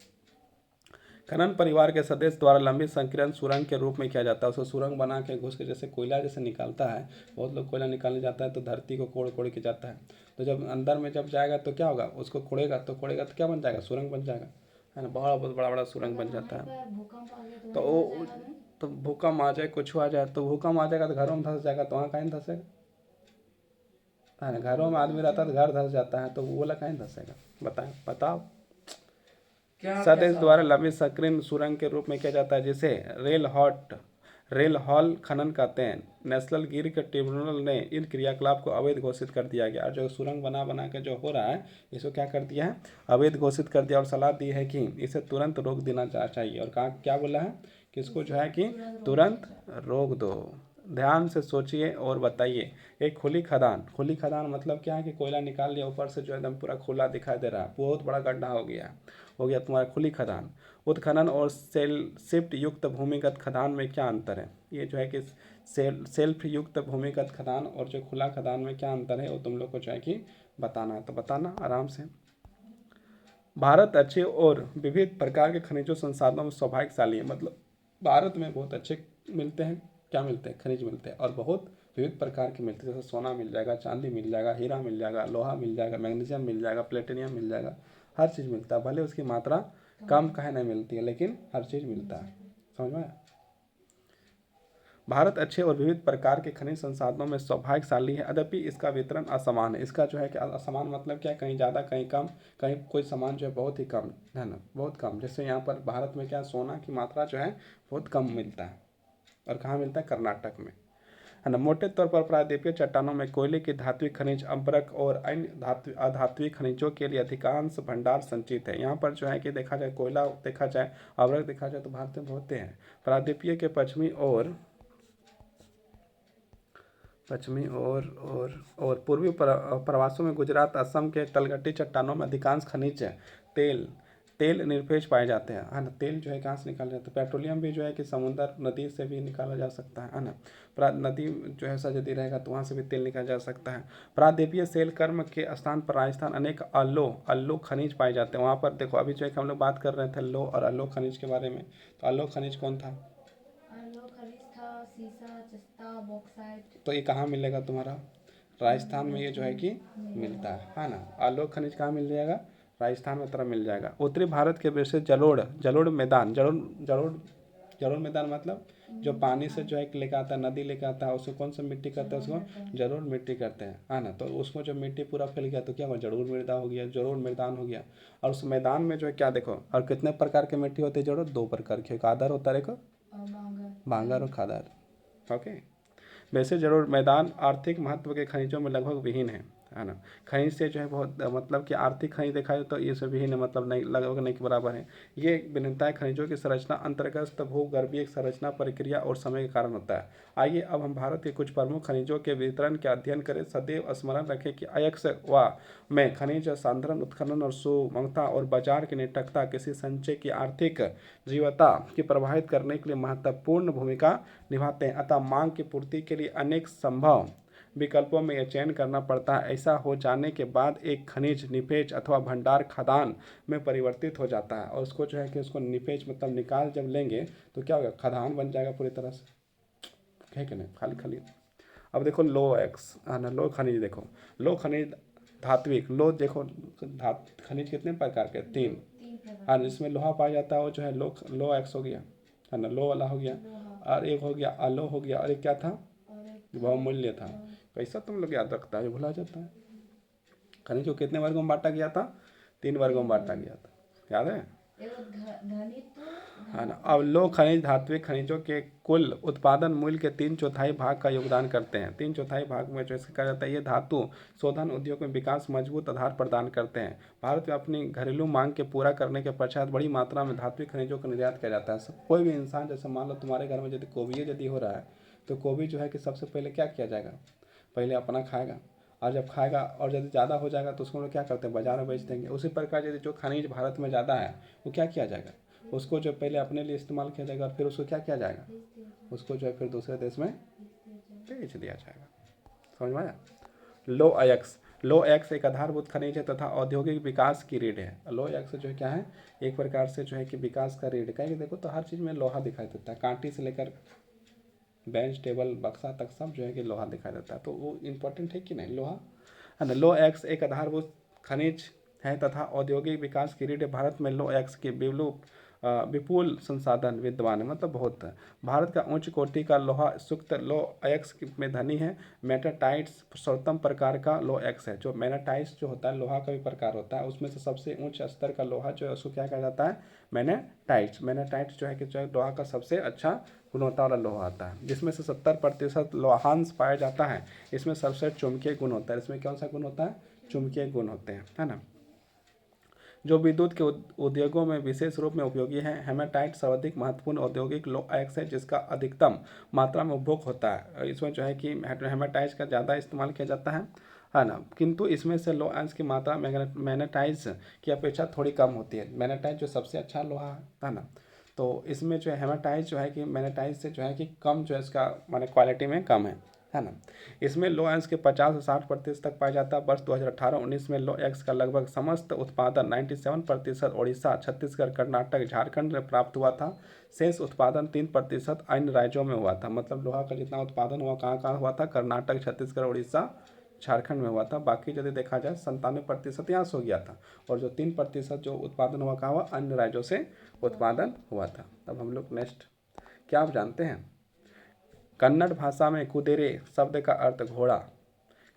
A: खनन परिवार के सदस्य द्वारा लंबी संकीर्ण सुरंग के रूप में किया जाता है। उसको सुरंग बना के घुस के, जैसे कोयला जैसे निकालता है, बहुत लोग कोयला निकालने जाता है तो धरती को कोड़ कोड़ के जाता है, तो जब अंदर में जब जाएगा तो क्या होगा, उसको कोड़ेगा तो क्या बन जाएगा, सुरंग बन जाएगा, है ना। बहुत बड़ा बड़ा सुरंग बन जाता है। तो वो तो भूकंप आ जाए, कुछ आ जाए, तो भूकंप आ जाएगा तो घरों में धंस जाएगा, तो वहाँ कहीं धंसेगा, है ना। घरों में आदमी रहता है तो घर धंस जाता है, तो वो वाला कहीं धंसेगा, बताओ। सदस्य द्वारा लंबी संकीर्ण सुरंग के रूप में किया जाता है, जिसे रेल हॉल खनन कहते हैं। नेशनल गिर के ट्रिब्यूनल ने इन क्रियाकलाप को अवैध घोषित कर दिया गया। और जो सुरंग बना के जो हो रहा है, इसको क्या कर दिया है, अवैध घोषित कर दिया, और सलाह दी है कि इसे तुरंत रोक देना चाहिए। और कहा क्या बोला है कि इसको जो है कि तुरंत रोक दो। ध्यान से सोचिए और बताइए। एक खुली खदान मतलब क्या है कि कोयला निकाल लिया, ऊपर से जो एकदम पूरा खुला दिखाई दे रहा है, बहुत बड़ा गड्ढा हो गया तुम्हारा खुली खदान। उत्खनन और सेल्फ युक्त भूमिगत खदान में क्या अंतर है, ये जो है कि सेल्फ युक्त भूमिगत खदान और जो खुला खदान में क्या अंतर है, वो तुम लोग को जो है कि बताना है, तो बताना आराम से। भारत अच्छे और विविध प्रकार के खनिजों संसाधनों में सौभाग्यशाली है। मतलब भारत में बहुत अच्छे मिलते हैं, क्या मिलते हैं, खनिज मिलते हैं, और बहुत विविध प्रकार के मिलते हैं। जैसे सोना मिल जाएगा, चांदी मिल जाएगा, हीरा मिल जाएगा, लोहा मिल जाएगा, मैग्नीशियम मिल जाएगा, प्लेटिनियम मिल जाएगा, हर चीज़ मिलता है। भले उसकी मात्रा कम काहे नहीं मिलती है, लेकिन हर चीज़ मिलता है, समझ में। भारत अच्छे और विविध प्रकार के खनिज संसाधनों में सौभाग्यशाली है, यद्यपि इसका वितरण असमान है। इसका जो है कि असमान मतलब क्या है, कहीं ज़्यादा कहीं कम, कहीं कोई सामान जो है बहुत ही कम, है ना, बहुत कम। जैसे यहाँ पर भारत में क्या, सोना की मात्रा जो है बहुत कम मिलता है, और कहाँ मिलता है, कर्नाटक में, है ना। मोटे तौर पर प्रायद्वीपीय चट्टानों में कोयले की धात्विक खनिज, अम्बरक और अन्य अधात्विक खनिजों के लिए अधिकांश भंडार संचित है। यहाँ पर जो है कि देखा जाए, कोयला देखा जाए, अम्बरक देखा जाए, तो भारत में बहुत हैं। प्रायद्वीपीय के पश्चिमी और पश्चिमी और पूर्वी प्रवासों में गुजरात असम के तलघटी चट्टानों में अधिकांश खनिज तेल निरपेक्ष पाए जाते हैं, है ना। तेल जो है कहाँ से निकाला जाता है? पेट्रोलियम भी जो है कि समुद्र नदी से भी निकाला जा सकता है ना। नदी जो है सजदी रहेगा तो वहाँ से भी तेल निकाला जा सकता है। प्रायद्वीपीय सेल कर्म के स्थान पर राजस्थान अनेक अल्लो खनिज पाए जाते हैं। वहाँ पर देखो अभी जो है कि हम लोग बात कर रहे थे लो और अल्लो खनिज के बारे में, तो अल्लो खनिज कौन था?
C: लोग खनिज था सीसा, जस्ता, बॉक्साइट।
A: तो ये कहाँ मिलेगा तुम्हारा? राजस्थान में ये जो है कि मिलता है ना। आलोक खनिज कहाँ मिल जाएगा? राजस्थान में तरफ मिल जाएगा। उत्तरी भारत के विशेष जलोढ़ मैदान, जलोढ़ मैदान मतलब जो पानी से जो है लेके आता है, नदी लेके आता है, उसको कौन सा मिट्टी करते हैं? उसको जलोढ़ मिट्टी करते हैं, है ना। तो उसको जो मिट्टी पूरा फैल गया तो क्या हुआ? जलोढ़ मृदा हो गया, जलोढ़ मैदान हो गया। और उस मैदान में जो है क्या देखो, और कितने प्रकार की मिट्टी होती है? जलोढ़ 2 प्रकार की, एक आधार होता है, एक बांगर और खादार। ओके। वैसे जरूर मैदान आर्थिक महत्व के खनिजों में लगभग विहीन है ना। खनिज से जो है बहुत मतलब कि आर्थिक खनिज देखा जाए तो ये सब विहीन है, मतलब नहीं, लगभग नहीं के बराबर है। ये भिन्नताएं खनिजों की संरचना, अंतर्गत भूगर्भीय संरचना, प्रक्रिया और समय के कारण होता है। आइए अब हम भारत के कुछ प्रमुख खनिजों के वितरण के अध्ययन करें। सदैव स्मरण रखें कि अयस्क व में खनिज सांद्रण, उत्खनन और सुगमता और बाजार की निटकता किसी संचय की आर्थिक जीवता की प्रभावित करने के लिए महत्वपूर्ण भूमिका निभाते हैं। अतः मांग की पूर्ति के लिए अनेक संभव विकल्पों में यह चयन करना पड़ता है। ऐसा हो जाने के बाद एक खनिज निपेज अथवा भंडार खदान में परिवर्तित हो जाता है। और उसको जो है कि उसको निपेज मतलब निकाल जब लेंगे तो क्या होगा? खदान बन जाएगा पूरी तरह से, है कि नहीं? खाली खाली। अब देखो लो एक्स, है ना। लो खनिज देखो, लो खनिज धात्विक, लो देखो खनिज कितने प्रकार के? 3। हाँ, जिसमें लोहा पाया जाता है वो जो है लो एक्स हो गया, है ना, लो वाला हो गया। और एक हो गया अलो हो गया, और एक क्या था? बहुमूल्य था। कैसा तुम लोग याद रखता है, भुला जाता है। खनिज को कितने वर्गों में बांटा गया था? 3 वर्गों में बांटा गया था, याद है? है ना। अब लो खनिज धात्विक खनिजों के कुल उत्पादन मूल्य के 3/4 भाग का योगदान करते हैं। 3/4 भाग में जो इसका कहा जाता है, ये धातु शोधन उद्योग में विकास मजबूत आधार प्रदान करते हैं। भारत में अपनी घरेलू मांग के पूरा करने के पश्चात बड़ी मात्रा में धात्विक खनिजों का निर्यात किया जाता है। कोई भी इंसान, जैसे मान लो तुम्हारे घर में यदि गोभी यदि हो रहा है तो गोभी जो है कि सबसे पहले क्या किया जाएगा? पहले अपना खाएगा, और जब खाएगा और यदि ज़्यादा हो जाएगा तो उसको लोग क्या करते हैं? बाजार में बेच देंगे। उसी प्रकार यदि जो खनिज भारत में ज़्यादा है वो क्या किया जाएगा? उसको जो पहले अपने लिए इस्तेमाल किया जाएगा और फिर उसको क्या किया जाएगा? उसको जो है फिर दूसरे देश में बेच दिया जाएगा। समझ में आया? लो एक्स एक आधारभूत खनिज है तथा औद्योगिक विकास की रीढ़ है। लो एक्स जो है क्या है? एक प्रकार से जो है कि विकास का रीढ़। कहेंगे देखो तो हर चीज़ में लोहा दिखाई देता है, कांटी से लेकर बेंच टेबल बक्सा तक सब जो है कि लोहा दिखाई देता है। तो वो इम्पोर्टेंट है कि नहीं, लोहा, है ना। लो एक्स एक आधारभूत खनिज है तथा औद्योगिक विकास की रीढ़। भारत में लो एक्स के विपुल संसाधन विद्यमान है, मतलब बहुत है। भारत का उच्च कोटि का लोहा सुक्त लो एक्स में धनी है। मेटाटाइट्स सर्वोत्तम प्रकार का लो एक्स है। जो मेटाटाइट्स जो होता है लोहा का भी प्रकार होता है, उसमें से सबसे उच्च स्तर का लोहा जो है उसको क्या कहा जाता है? मैग्नेटाइट्स जो है कि जो है लोहा का सबसे अच्छा गुणवत्ता वाला लोहा आता है, जिसमें से 70% लोहांश पाया जाता है। इसमें सबसे चुंबकीय गुण होता है। इसमें कौन सा गुण होता है? चुंबकीय गुण होते हैं, है ना। जो विद्युत के उद्योगों में विशेष रूप में उपयोगी है। हेमाटाइट सर्वाधिक महत्वपूर्ण औद्योगिक लो एक्स है जिसका अधिकतम मात्रा में उपभोग होता है। इसमें जो है कि हेमाटाइट्स का ज़्यादा इस्तेमाल किया जाता है ना। किंतु इसमें से लो एक्स की मात्रा मैग्नेटाइट्स की अपेक्षा थोड़ी कम होती है। मैग्नेटाइट जो सबसे अच्छा लोहा है ना, तो इसमें जो है हेमाटाइट्स जो है कि मैग्नेटाइट्स से जो है कि कम जो है इसका माने क्वालिटी में कम है ना। इसमें लो एक्स के 50 से 60% तक पाया जाता है। वर्ष 2018-19 में लो एक्स का लगभग समस्त उत्पादन 97% ओडिशा, छत्तीसगढ़, कर्नाटक, झारखंड में प्राप्त हुआ था। शेष उत्पादन 3% अन्य राज्यों में हुआ था। मतलब लोहा का जितना उत्पादन हुआ कहाँ कहाँ हुआ था? कर्नाटक, छत्तीसगढ़, उड़ीसा, झारखंड में हुआ था। बाकी यदि देखा जाए 97% यहाँ से हो गया था। और जो 3% जो उत्पादन हुआ कहाँ हुआ? अन्य राज्यों से उत्पादन हुआ था। तब हम लोग नेक्स्ट, क्या आप जानते हैं कन्नड़ भाषा में कुदिरे शब्द का अर्थ घोड़ा।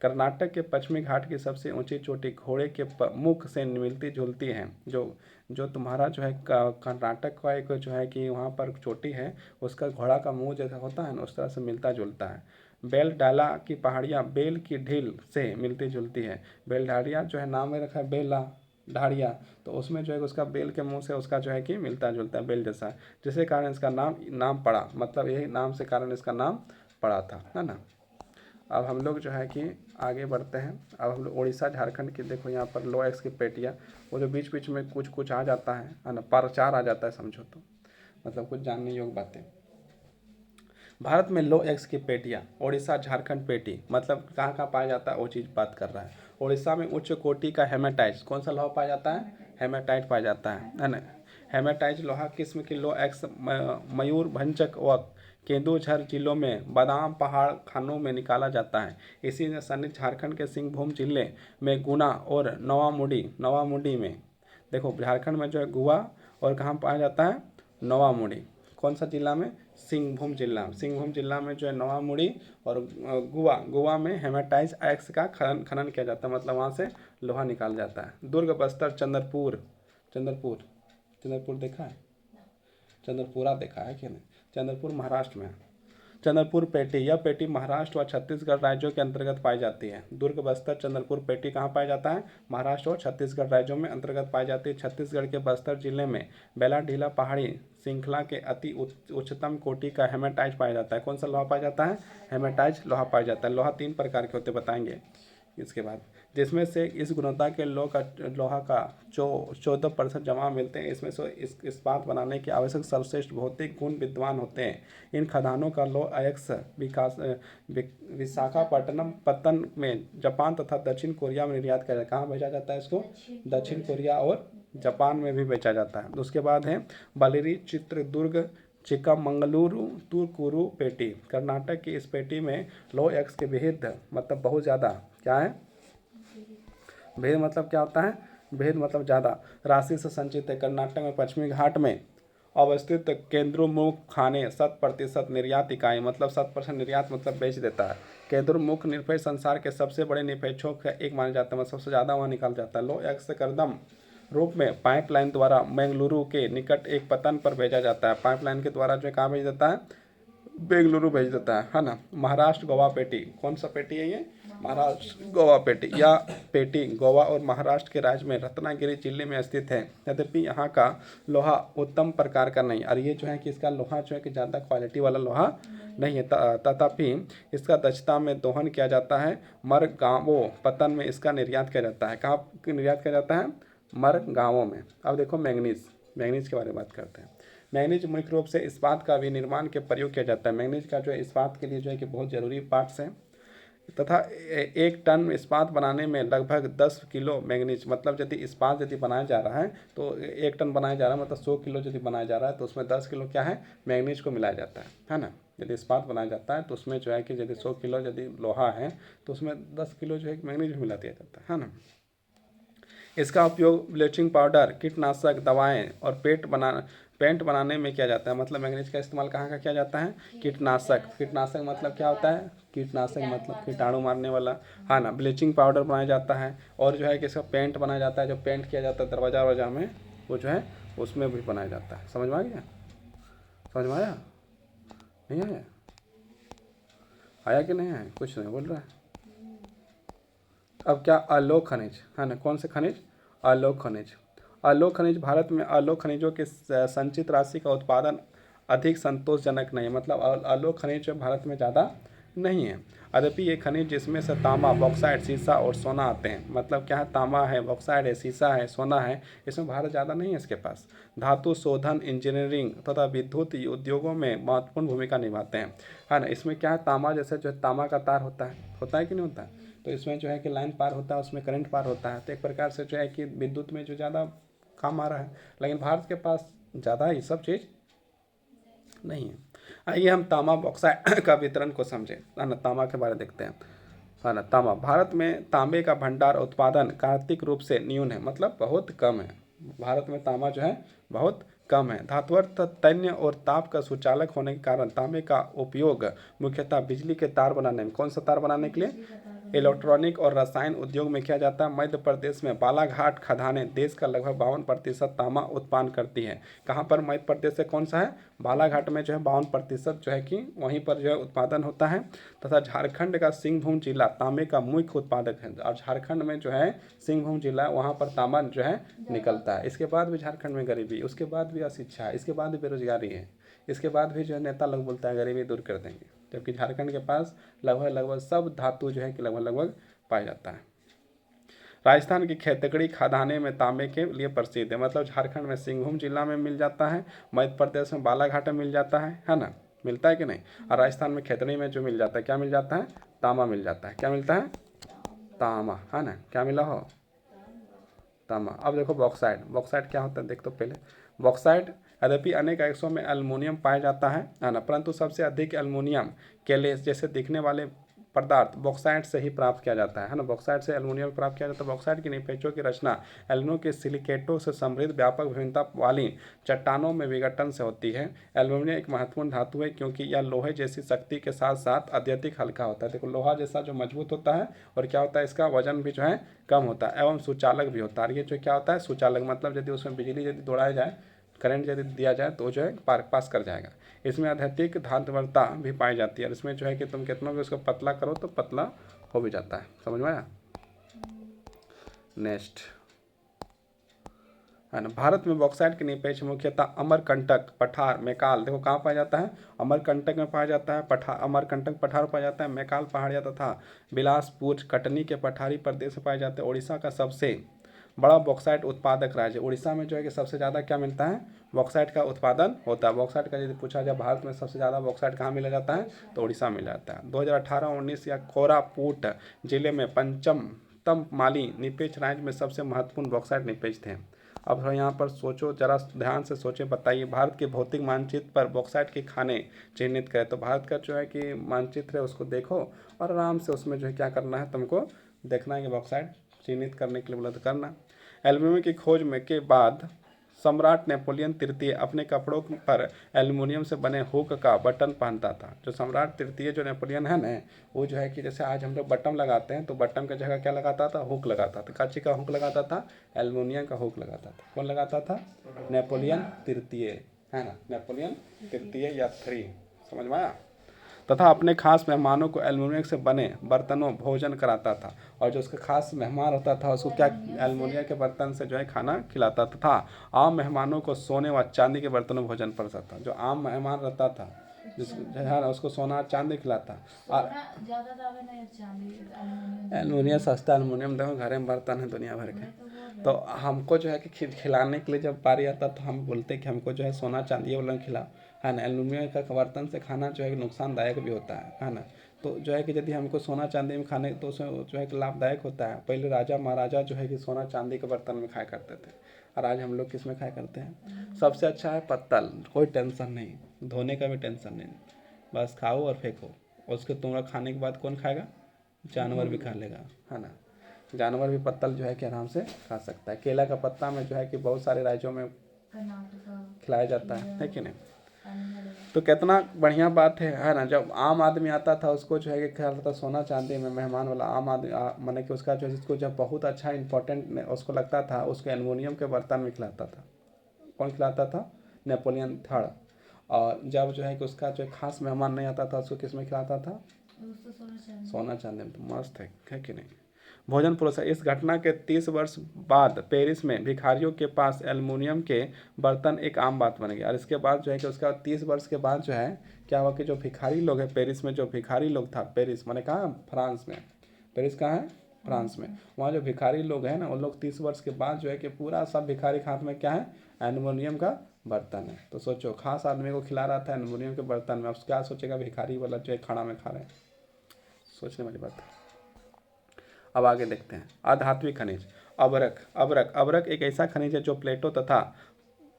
A: कर्नाटक के पश्चिमी घाट की सबसे ऊंची चोटी घोड़े के मुख से मिलती जुलती है। जो तुम्हारा जो है कर्नाटक का एक जो है कि वहाँ पर चोटी है, उसका घोड़ा का मुंह जैसा होता है ना, उस तरह से मिलता जुलता है। बेल डाला की पहाड़ियाँ बेल की ढील से मिलती जुलती है। बेल ढाड़िया जो है नाम में रखा है बेला ढाड़िया, तो उसमें जो है उसका बेल के मुंह से उसका जो है कि मिलता जुलता है, बेल जैसा, जिसके कारण इसका नाम पड़ा। मतलब यही नाम से कारण इसका नाम पड़ा था, है ना। अब हम लोग जो है कि आगे बढ़ते हैं। अब हम लोग उड़ीसा झारखंड की, देखो यहाँ पर लो एक्स की पेटियाँ, वो जो बीच बीच में कुछ कुछ आ जाता है ना, प्रचार आ जाता है समझो तो, मतलब कुछ जानने योग्य बातें। भारत में लो एक्स की पेटियाँ, उड़ीसा झारखंड पेटी, मतलब कहाँ कहाँ पाया जाता है वो चीज़ बात कर रहा है। उड़ीसा में उच्च कोटि का हेमेटाइट, कौन सा लोहा पाया जाता है? हेमेटाइट पाया जाता है ना। हेमेटाइट लोहा किस्म की लो एक्स मयूरभंजक व केंदुझर जिलों में बादाम पहाड़ खानों में निकाला जाता है। इसी ने सन्निहित झारखंड के सिंहभूम जिले में गुना और नवामुंडी में, देखो झारखंड में जो है गुआ और कहाँ पाया जाता है? नवामुंडी। कौन सा जिला में? सिंहभूम जिला में जो है नवामुड़ी और गोवा में हेमेटाइट एक्स का खनन किया जाता है, मतलब वहाँ से लोहा निकाला जाता है। दुर्ग, बस्तर, चंद्रपुर देखा है? चंद्रपुरा देखा है कि नहीं? चंद्रपुर महाराष्ट्र में। चंद्रपुर पेटी, यह पेटी महाराष्ट्र और छत्तीसगढ़ राज्यों के अंतर्गत पाई जाती है। दुर्ग, बस्तर, चंद्रपुर पेटी कहाँ पाया जाता है? महाराष्ट्र और छत्तीसगढ़ राज्यों में अंतर्गत पाई जाती है। छत्तीसगढ़ के बस्तर जिले में बेलाढीला पहाड़ी श्रृंखला के अति उच्चतम कोटि का हेमेटाइट पाया जाता है। कौन सा लोहा पाया जाता है? हेमेटाइट लोहा पाया जाता है। लोहा 3 प्रकार के होते बताएंगे इसके बाद, जिसमें से इस गुणवत्ता के लोहा का 14% जमा मिलते हैं। इसमें से इस्पात बनाने के आवश्यक सर्वश्रेष्ठ भौतिक गुण विद्वान होते हैं। इन खदानों का लो एक्स विशाखापट्टनम पत्तन में जापान तथा दक्षिण कोरिया में निर्यात किया जाता है। कहाँ भेजा जाता है इसको? दक्षिण कोरिया और जापान में भी बेचा जाता है। उसके बाद है बलिरी, चित्रदुर्ग, चिक्कामंगलुरु, तुर्कुरु पेटी, कर्नाटक की। इस पेटी में लो एक्स के भेद मतलब बहुत ज़्यादा, क्या है? भेद मतलब क्या होता है? भेद मतलब ज़्यादा राशि से संचित है। कर्नाटक में पश्चिमी घाट में अवस्थित केंद्रोन्मुख खाने 100% निर्यात इकाई, मतलब 100% निर्यात मतलब बेच देता है। केंद्रोन्मुख निरपेक्ष संसार के सबसे बड़े निरपेक्षों का एक माना जाता है, मतलब सबसे ज़्यादा वहाँ निकाल जाता है। लो एक्स करदम रूप में पाइपलाइन द्वारा बेंगलुरु के निकट एक पतन पर भेजा जाता है। पाइपलाइन के द्वारा जो कहाँ भेज देता है? बेंगलुरु भेज देता है ना। महाराष्ट्र गोवा पेटी, कौन सा पेटी है ये? महाराष्ट्र गोवा पेटी। यह पेटी गोवा और महाराष्ट्र के राज्य में रत्नागिरी जिले में स्थित है। यद्यपि यहाँ का लोहा उत्तम प्रकार का नहीं, और ये जो है कि इसका लोहा जो है कि ज़्यादा क्वालिटी वाला लोहा नहीं है, तथापि इसका दक्षता में दोहन किया जाता है। मरगांवों पतन में इसका निर्यात किया जाता है। कहाँ निर्यात किया जाता है? मरगांवों में। अब देखो मैंगनीज के बारे में बात करते हैं। मैंगनीज मुख्य रूप से इस्पात का विनिर्माण के प्रयोग किया जाता है। मैंगनीज का जो है इस्पात के लिए जो है कि बहुत ज़रूरी पार्ट्स हैं, तथा 1 टन इस्पात बनाने में लगभग 10 किलो मैंगनीज, मतलब यदि इस्पात यदि बनाया जा रहा है तो 1 टन बनाया जा रहा है, मतलब 100 किलो यदि बनाया जा रहा है तो उसमें 10 किलो क्या है? मैंगनीज को मिलाया जाता है ना। यदि इस्पात बनाया जाता है तो उसमें जो है कि यदि 100 किलो यदि लोहा है तो उसमें 10 किलो जो है मैंगनीज मिला दिया जाता है ना। इसका उपयोग ब्लीचिंग पाउडर, कीटनाशक दवाएं और पेंट बनाने में किया जाता है। मतलब मैंगनीज का इस्तेमाल कहाँ का किया जाता है? कीटनाशक मतलब क्या होता है? कीटनाशक मतलब कीटाणु मारने वाला, हाँ ना। ब्लीचिंग पाउडर बनाया जाता है, और जो है कि इसका पेंट बनाया जाता है। जो पेंट किया जाता है दरवाजा वरवाजा में, वो जो है उसमें भी बनाया जाता है। समझ में आ गया? समझ में आया? नहीं आया? आया कि नहीं आया? कुछ नहीं बोल रहा है। अब क्या? अलोक खनिज, है ना। कौन से खनिज? अलोक खनिज भारत में अलोक खनिजों के संचित राशि का उत्पादन अधिक संतोषजनक नहीं है, मतलब अलोक खनिज भारत में ज़्यादा नहीं है। यद्यपि ये खनिज जिसमें से तांबा, बॉक्साइट, सीसा और सोना आते हैं, मतलब क्या है? तांबा है, बॉक्साइट है, सीसा है, सोना है, इसमें भारत ज़्यादा नहीं है इसके पास। धातु शोधन, इंजीनियरिंग तथा विद्युत उद्योगों में महत्वपूर्ण भूमिका निभाते हैं, है ना। इसमें क्या है? तांबा, जैसे जो तांबा का तार होता है कि नहीं होता है? तो इसमें जो है कि लाइन पार होता है, उसमें करंट पार होता है, तो एक प्रकार से जो है कि विद्युत में जो ज़्यादा काम आ रहा है। लेकिन भारत के पास ज़्यादा ये सब चीज़ नहीं है। आइए हम तांबा बॉक्साइट का वितरण को समझें, है ना। तांबा के बारे में देखते हैं, है ना। तांबा, भारत में तांबे का भंडार उत्पादन कार्तिक रूप से न्यून है, मतलब बहुत कम है। भारत में तांबा जो है बहुत कम है। धातुवर्थ तन्य और ताप का सुचालक होने के कारण तांबे का उपयोग मुख्यतः बिजली के तार बनाने में, कौन सा तार बनाने के लिए? इलेक्ट्रॉनिक और रसायन उद्योग में किया जाता है। मध्य प्रदेश में बालाघाट खदानें देश का लगभग 52% तांबा उत्पादन करती है। कहाँ पर? मध्य प्रदेश से कौन सा है? बालाघाट में जो है 52% जो है कि वहीं पर जो है उत्पादन होता है। तथा झारखंड का सिंहभूम जिला तांबे का मुख्य उत्पादक है, और झारखंड में जो है सिंहभूम जिला, वहाँ पर तांबा जो है निकलता है। इसके बाद भी झारखंड में गरीबी, उसके बाद भी अशिक्षा है, इसके बाद भी बेरोजगारी है, इसके बाद भी जो है नेता लोग बोलता है गरीबी दूर कर देंगे। जबकि झारखंड के पास लगभग सब धातु जो है कि लगभग पाया जाता है। राजस्थान की खेतकड़ी खदानें में तांबे के लिए प्रसिद्ध है, मतलब झारखंड में सिंहभूम जिला में मिल जाता है, मध्य प्रदेश में बालाघाट में मिल जाता है ना, मिलता है कि नहीं। और राजस्थान में खेतड़ी में जो मिल जाता है, क्या मिल जाता है, तांबा मिल जाता है। क्या मिलता है, तांबा, है ना। क्या मिला हो, तांबा। अब देखो बॉक्साइट, बॉक्साइट क्या होता है देख तो पहले। बॉक्साइट यद्यपि अनेक अयस्कों में एल्युमिनियम पाया जाता है ना, परंतु सबसे अधिक एल्युमिनियम के लिए जैसे दिखने वाले पदार्थ बॉक्साइट से ही प्राप्त किया जाता है ना। बॉक्साइट से एल्युमिनियम प्राप्त किया जाता है। बॉक्साइट की निपेचों की रचना एल्युमिनियम के सिलिकेटों से समृद्ध व्यापक विभिन्नता वाली चट्टानों में विघटन से होती है। एल्युमिनियम एक महत्वपूर्ण धातु है क्योंकि यह लोहे जैसी शक्ति के साथ साथ अत्यधिक हल्का होता है। देखो लोहा जैसा जो मजबूत होता है और क्या होता है, इसका वजन भी जो है कम होता है एवं सुचालक भी होता है। ये जो क्या होता है, सुचालक, मतलब यदि उसमें बिजली यदि दौड़ाया जाए, करंट यदि दिया जाए तो जो है पास कर जाएगा। इसमें अत्यधिक धात्वरता भी पाई जाती है और इसमें जो है कि तुम कितना भी उसको पतला करो तो पतला हो भी जाता है। समझ में आया। नेक्स्ट है ना, भारत में बॉक्साइट के निपेश मुख्यतः अमरकंटक, पठार, मैकाल। देखो कहाँ पाया जाता है, अमरकंटक में पाया जाता है, अमरकंटक पठार पाया जाता है, मैकाल पहाड़िया तथा बिलासपुर कटनी के पठारी प्रदेश में पाए जाते हैं। उड़ीसा का सबसे बड़ा बॉक्साइट उत्पादक राज्य। उड़ीसा में जो है कि सबसे ज़्यादा क्या मिलता है, बॉक्साइट का उत्पादन होता है। बॉक्साइट का यदि पूछा जाए भारत में सबसे ज़्यादा बॉक्साइट कहाँ मिला जाता है, तो उड़ीसा में मिला जाता है। 2018-19 या कोरापुट जिले में पंचम माली निपेज राज्य में सबसे महत्वपूर्ण बॉक्साइट निपेज थे। अब यहाँ पर सोचो, जरा ध्यान से सोचे, बताइए भारत के भौतिक मानचित्र पर बॉक्साइट के खाने चिन्हित करें। तो भारत का जो है कि मानचित्र है उसको देखो और आराम से उसमें जो है क्या करना है, तुमको देखना है कि बॉक्साइट चिन्हित करने के लिए बोला तो करना। एल्युमिनियम की खोज में के बाद सम्राट नेपोलियन तृतीय अपने कपड़ों पर एल्युमिनियम से बने हुक का बटन पहनता था। जो सम्राट तृतीय जो नेपोलियन है ना, वो जो है कि जैसे आज हम लोग बटन लगाते हैं तो बटन की जगह क्या लगाता था, हुक लगाता था। काची का हुक लगाता था, एल्युमिनियम का हुक लगाता था। कौन लगाता था, नेपोलियन तृतीय, है ना, नेपोलियन तृतीय या 3, समझ में आया। तथा अपने खास मेहमानों को एल्युमिनियम से बने बर्तनों भोजन कराता था। और जो उसका खास मेहमान होता था उसको क्या, एल्युमिनियम के बर्तन से जो है खाना खिलाता था। आम मेहमानों को सोने व चांदी के बर्तनों में भोजन परोसता था। जो आम मेहमान रहता था जिसको है ना, उसको सोना चांदी खिलाता। एल्युमिनियम सस्ता, एल्युमिनियम देखो घरे में बर्तन है दुनिया भर के। तो हमको जो है कि खिलाने के लिए जब बारी आता तो हम बोलते कि हमको जो है सोना चांदी वाला खिला, है ना। एल्युमिनियम का बर्तन से खाना जो है नुकसानदायक भी होता है ना। तो जो है कि यदि हमको सोना चांदी में खाने तो उसमें जो है कि लाभदायक होता है। पहले राजा महाराजा जो है कि सोना चांदी के बर्तन में खाया करते थे और आज हम लोग किस में खाया करते हैं। सबसे अच्छा है पत्तल, कोई टेंशन नहीं, धोने का भी टेंशन नहीं, बस खाओ और फेंको। उसके तुम्हारा खाने के बाद कौन खाएगा, जानवर भी खा लेगा, है ना। जानवर भी पत्तल जो है कि आराम से खा सकता है। केला का पत्ता में जो है कि बहुत सारे राज्यों में खिलाया जाता है कि नहीं। तो कितना बढ़िया बात है ना। जब आम आदमी आता था उसको जो है कि ख्याल था सोना चांदी में, मेहमान वाला आम आदमी माने कि उसका जो है जिसको जब बहुत अच्छा इंपॉर्टेंट उसको लगता था उसको एल्युमिनियम के बर्तन में खिलाता था। कौन खिलाता था, नेपोलियन थर्ड। और जब जो है कि उसका जो खास मेहमान नहीं आता था उसको किस में खिलाता था, सोना चांदी में। तो मस्त है कि नहीं। भोजन पुरस्कार, इस घटना के 30 वर्ष बाद पेरिस में भिखारियों के पास एल्युमिनियम के बर्तन एक आम बात बन गई। और इसके बाद जो है कि उसका 30 वर्ष के बाद जो है क्या हुआ कि जो भिखारी लोग हैं पेरिस में, जो भिखारी लोग था, पेरिस माने कहाँ, फ्रांस में। पेरिस कहाँ है, फ्रांस में। वहाँ जो भिखारी लोग हैं ना, उन लोग 30 वर्ष के बाद जो है कि पूरा सब भिखारी के हाथ में क्या है, एल्युमिनियम का बर्तन है। तो सोचो खास आदमी को खिला रहा था एल्युमिनियम के बर्तन में, अब क्या सोचेगा भिखारी वाला जो है खाना में खा रहे हैं। सोचने वाली बात है। अब आगे देखते हैं अधात्विक खनिज। अबरक, अबरक, अबरक एक ऐसा खनिज है जो प्लेटों तथा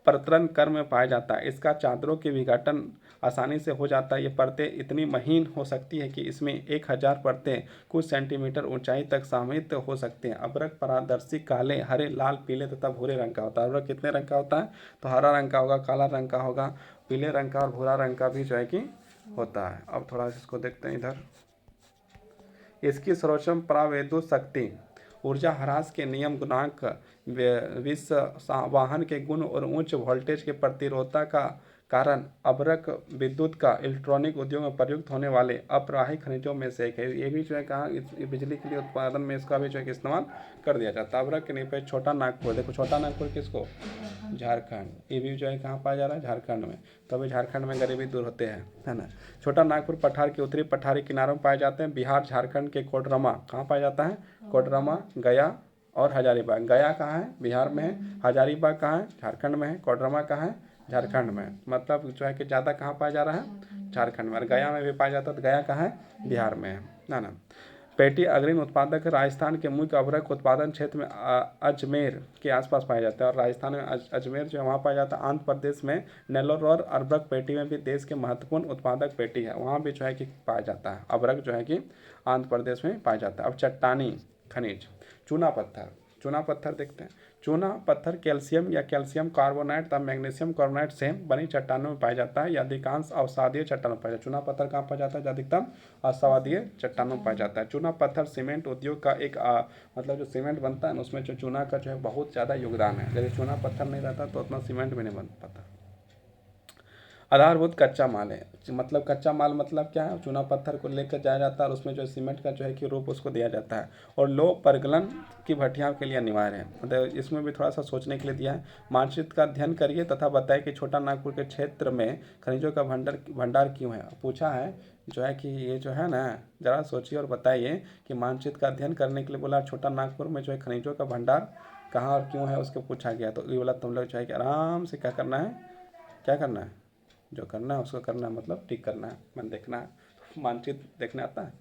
A: परतरन कर में पाया जाता है। इसका चादरों के विघटन आसानी से हो जाता है। ये परतें इतनी महीन हो सकती है कि इसमें 1000 परतें कुछ सेंटीमीटर ऊंचाई तक समाहित हो सकते हैं। अबरक पारदर्शी काले, हरे, लाल, पीले तथा भूरे रंग का होता है। अबरक कितने रंग का होता है, तो हरा रंग का होगा, काला रंग का होगा, पीले रंग का और भूरा रंग का भी जो है कि होता है। अब थोड़ा इसको देखते हैं इधर। इसकी सर्वोच्च प्रावेदु शक्ति, ऊर्जा ह्रास के नियम, गुणांक, विषवाहन के गुण और उच्च वोल्टेज के प्रतिरोधता का कारण अभ्रक विद्युत का इलेक्ट्रॉनिक उद्योग में प्रयुक्त होने वाले अप्रवाही खनिजों में से एक है। ये भी जो है कहाँ बिजली के लिए उत्पादन में इसका भी जो है कि इस्तेमाल कर दिया जाता है। अभ्रक के निपेश छोटा नागपुर, देखो छोटा नागपुर किसको, झारखंड, ये भी जो है कहाँ पाया जा रहा है, झारखंड में। तो अभी झारखंड में गरीबी दूर होते हैं, है ना। छोटा नागपुर पठार के उत्तरी पठारी किनारों में पाए जाते हैं। बिहार झारखंड के कोडरमा कहाँ पाया जाता है, कोडरमा, गया और हजारीबाग। गया कहाँ है, बिहार में है। हजारीबाग कहाँ है, झारखंड में है। कोडरमा कहाँ है, झारखंड में। मतलब जो है कि ज़्यादा कहाँ पाया जा रहा है, झारखंड में। और गया में भी पाया जाता है, तो गया कहाँ है, बिहार में है ना। पेटी अग्रणी उत्पादक है। राजस्थान के मुख्य अभ्रक उत्पादन क्षेत्र में अजमेर के आसपास पाया जाता है। और राजस्थान में अजमेर जो है वहाँ पाया जाता है। आंध्र प्रदेश में नेल्लोर और अभ्रक पेटी में भी देश के महत्वपूर्ण उत्पादक पेटी है, वहाँ भी जो है कि पाया जाता है। अभ्रक जो है कि आंध्र प्रदेश में पाया जाता है। अब चट्टानी खनिज, चूना पत्थर। चूना पत्थर देखते हैं। चूना पत्थर कैल्शियम या कैल्शियम कार्बोनेट तथा मैग्नीशियम कार्बोनेट से बनी चट्टानों में पाया जाता है। यह अधिकांश अवसादीय चट्टानों में पाया जाता है। चूना पत्थर कहाँ पाया जाता है, अधिकतम अवसादीय चट्टानों में पाया जाता है। चूना पत्थर सीमेंट उद्योग का एक मतलब जो सीमेंट बनता है ना, उसमें जो चूना का जो है बहुत ज़्यादा योगदान है। अगर ये चूना पत्थर नहीं रहता तो उतना सीमेंट भी नहीं बन पाता। आधारभूत कच्चा माल है, मतलब कच्चा माल मतलब क्या है, चूना पत्थर को लेकर जाया जाता है और उसमें जो सीमेंट का जो है कि रूप उसको दिया जाता है। और लो परगलन की भट्टियों के लिए अनिवार्य है। मतलब इसमें भी थोड़ा सा सोचने के लिए दिया है। मानचित्र का अध्ययन करिए तथा बताएं कि छोटा नागपुर के क्षेत्र में खनिजों का भंडार क्यों है। पूछा है जो है कि ये जो है ना, ज़रा सोचिए और बताइए कि मानचित्र का अध्ययन करने के लिए बोला छोटा नागपुर में जो है खनिजों का भंडार कहाँ और क्यों है, उसको पूछा गया। तो ये बोला तुम लोग जो है कि आराम से क्या करना है, क्या करना है, जो करना है उसको करना है, मतलब ठीक करना है, मन देखना है। मानचित्र देखने आता है।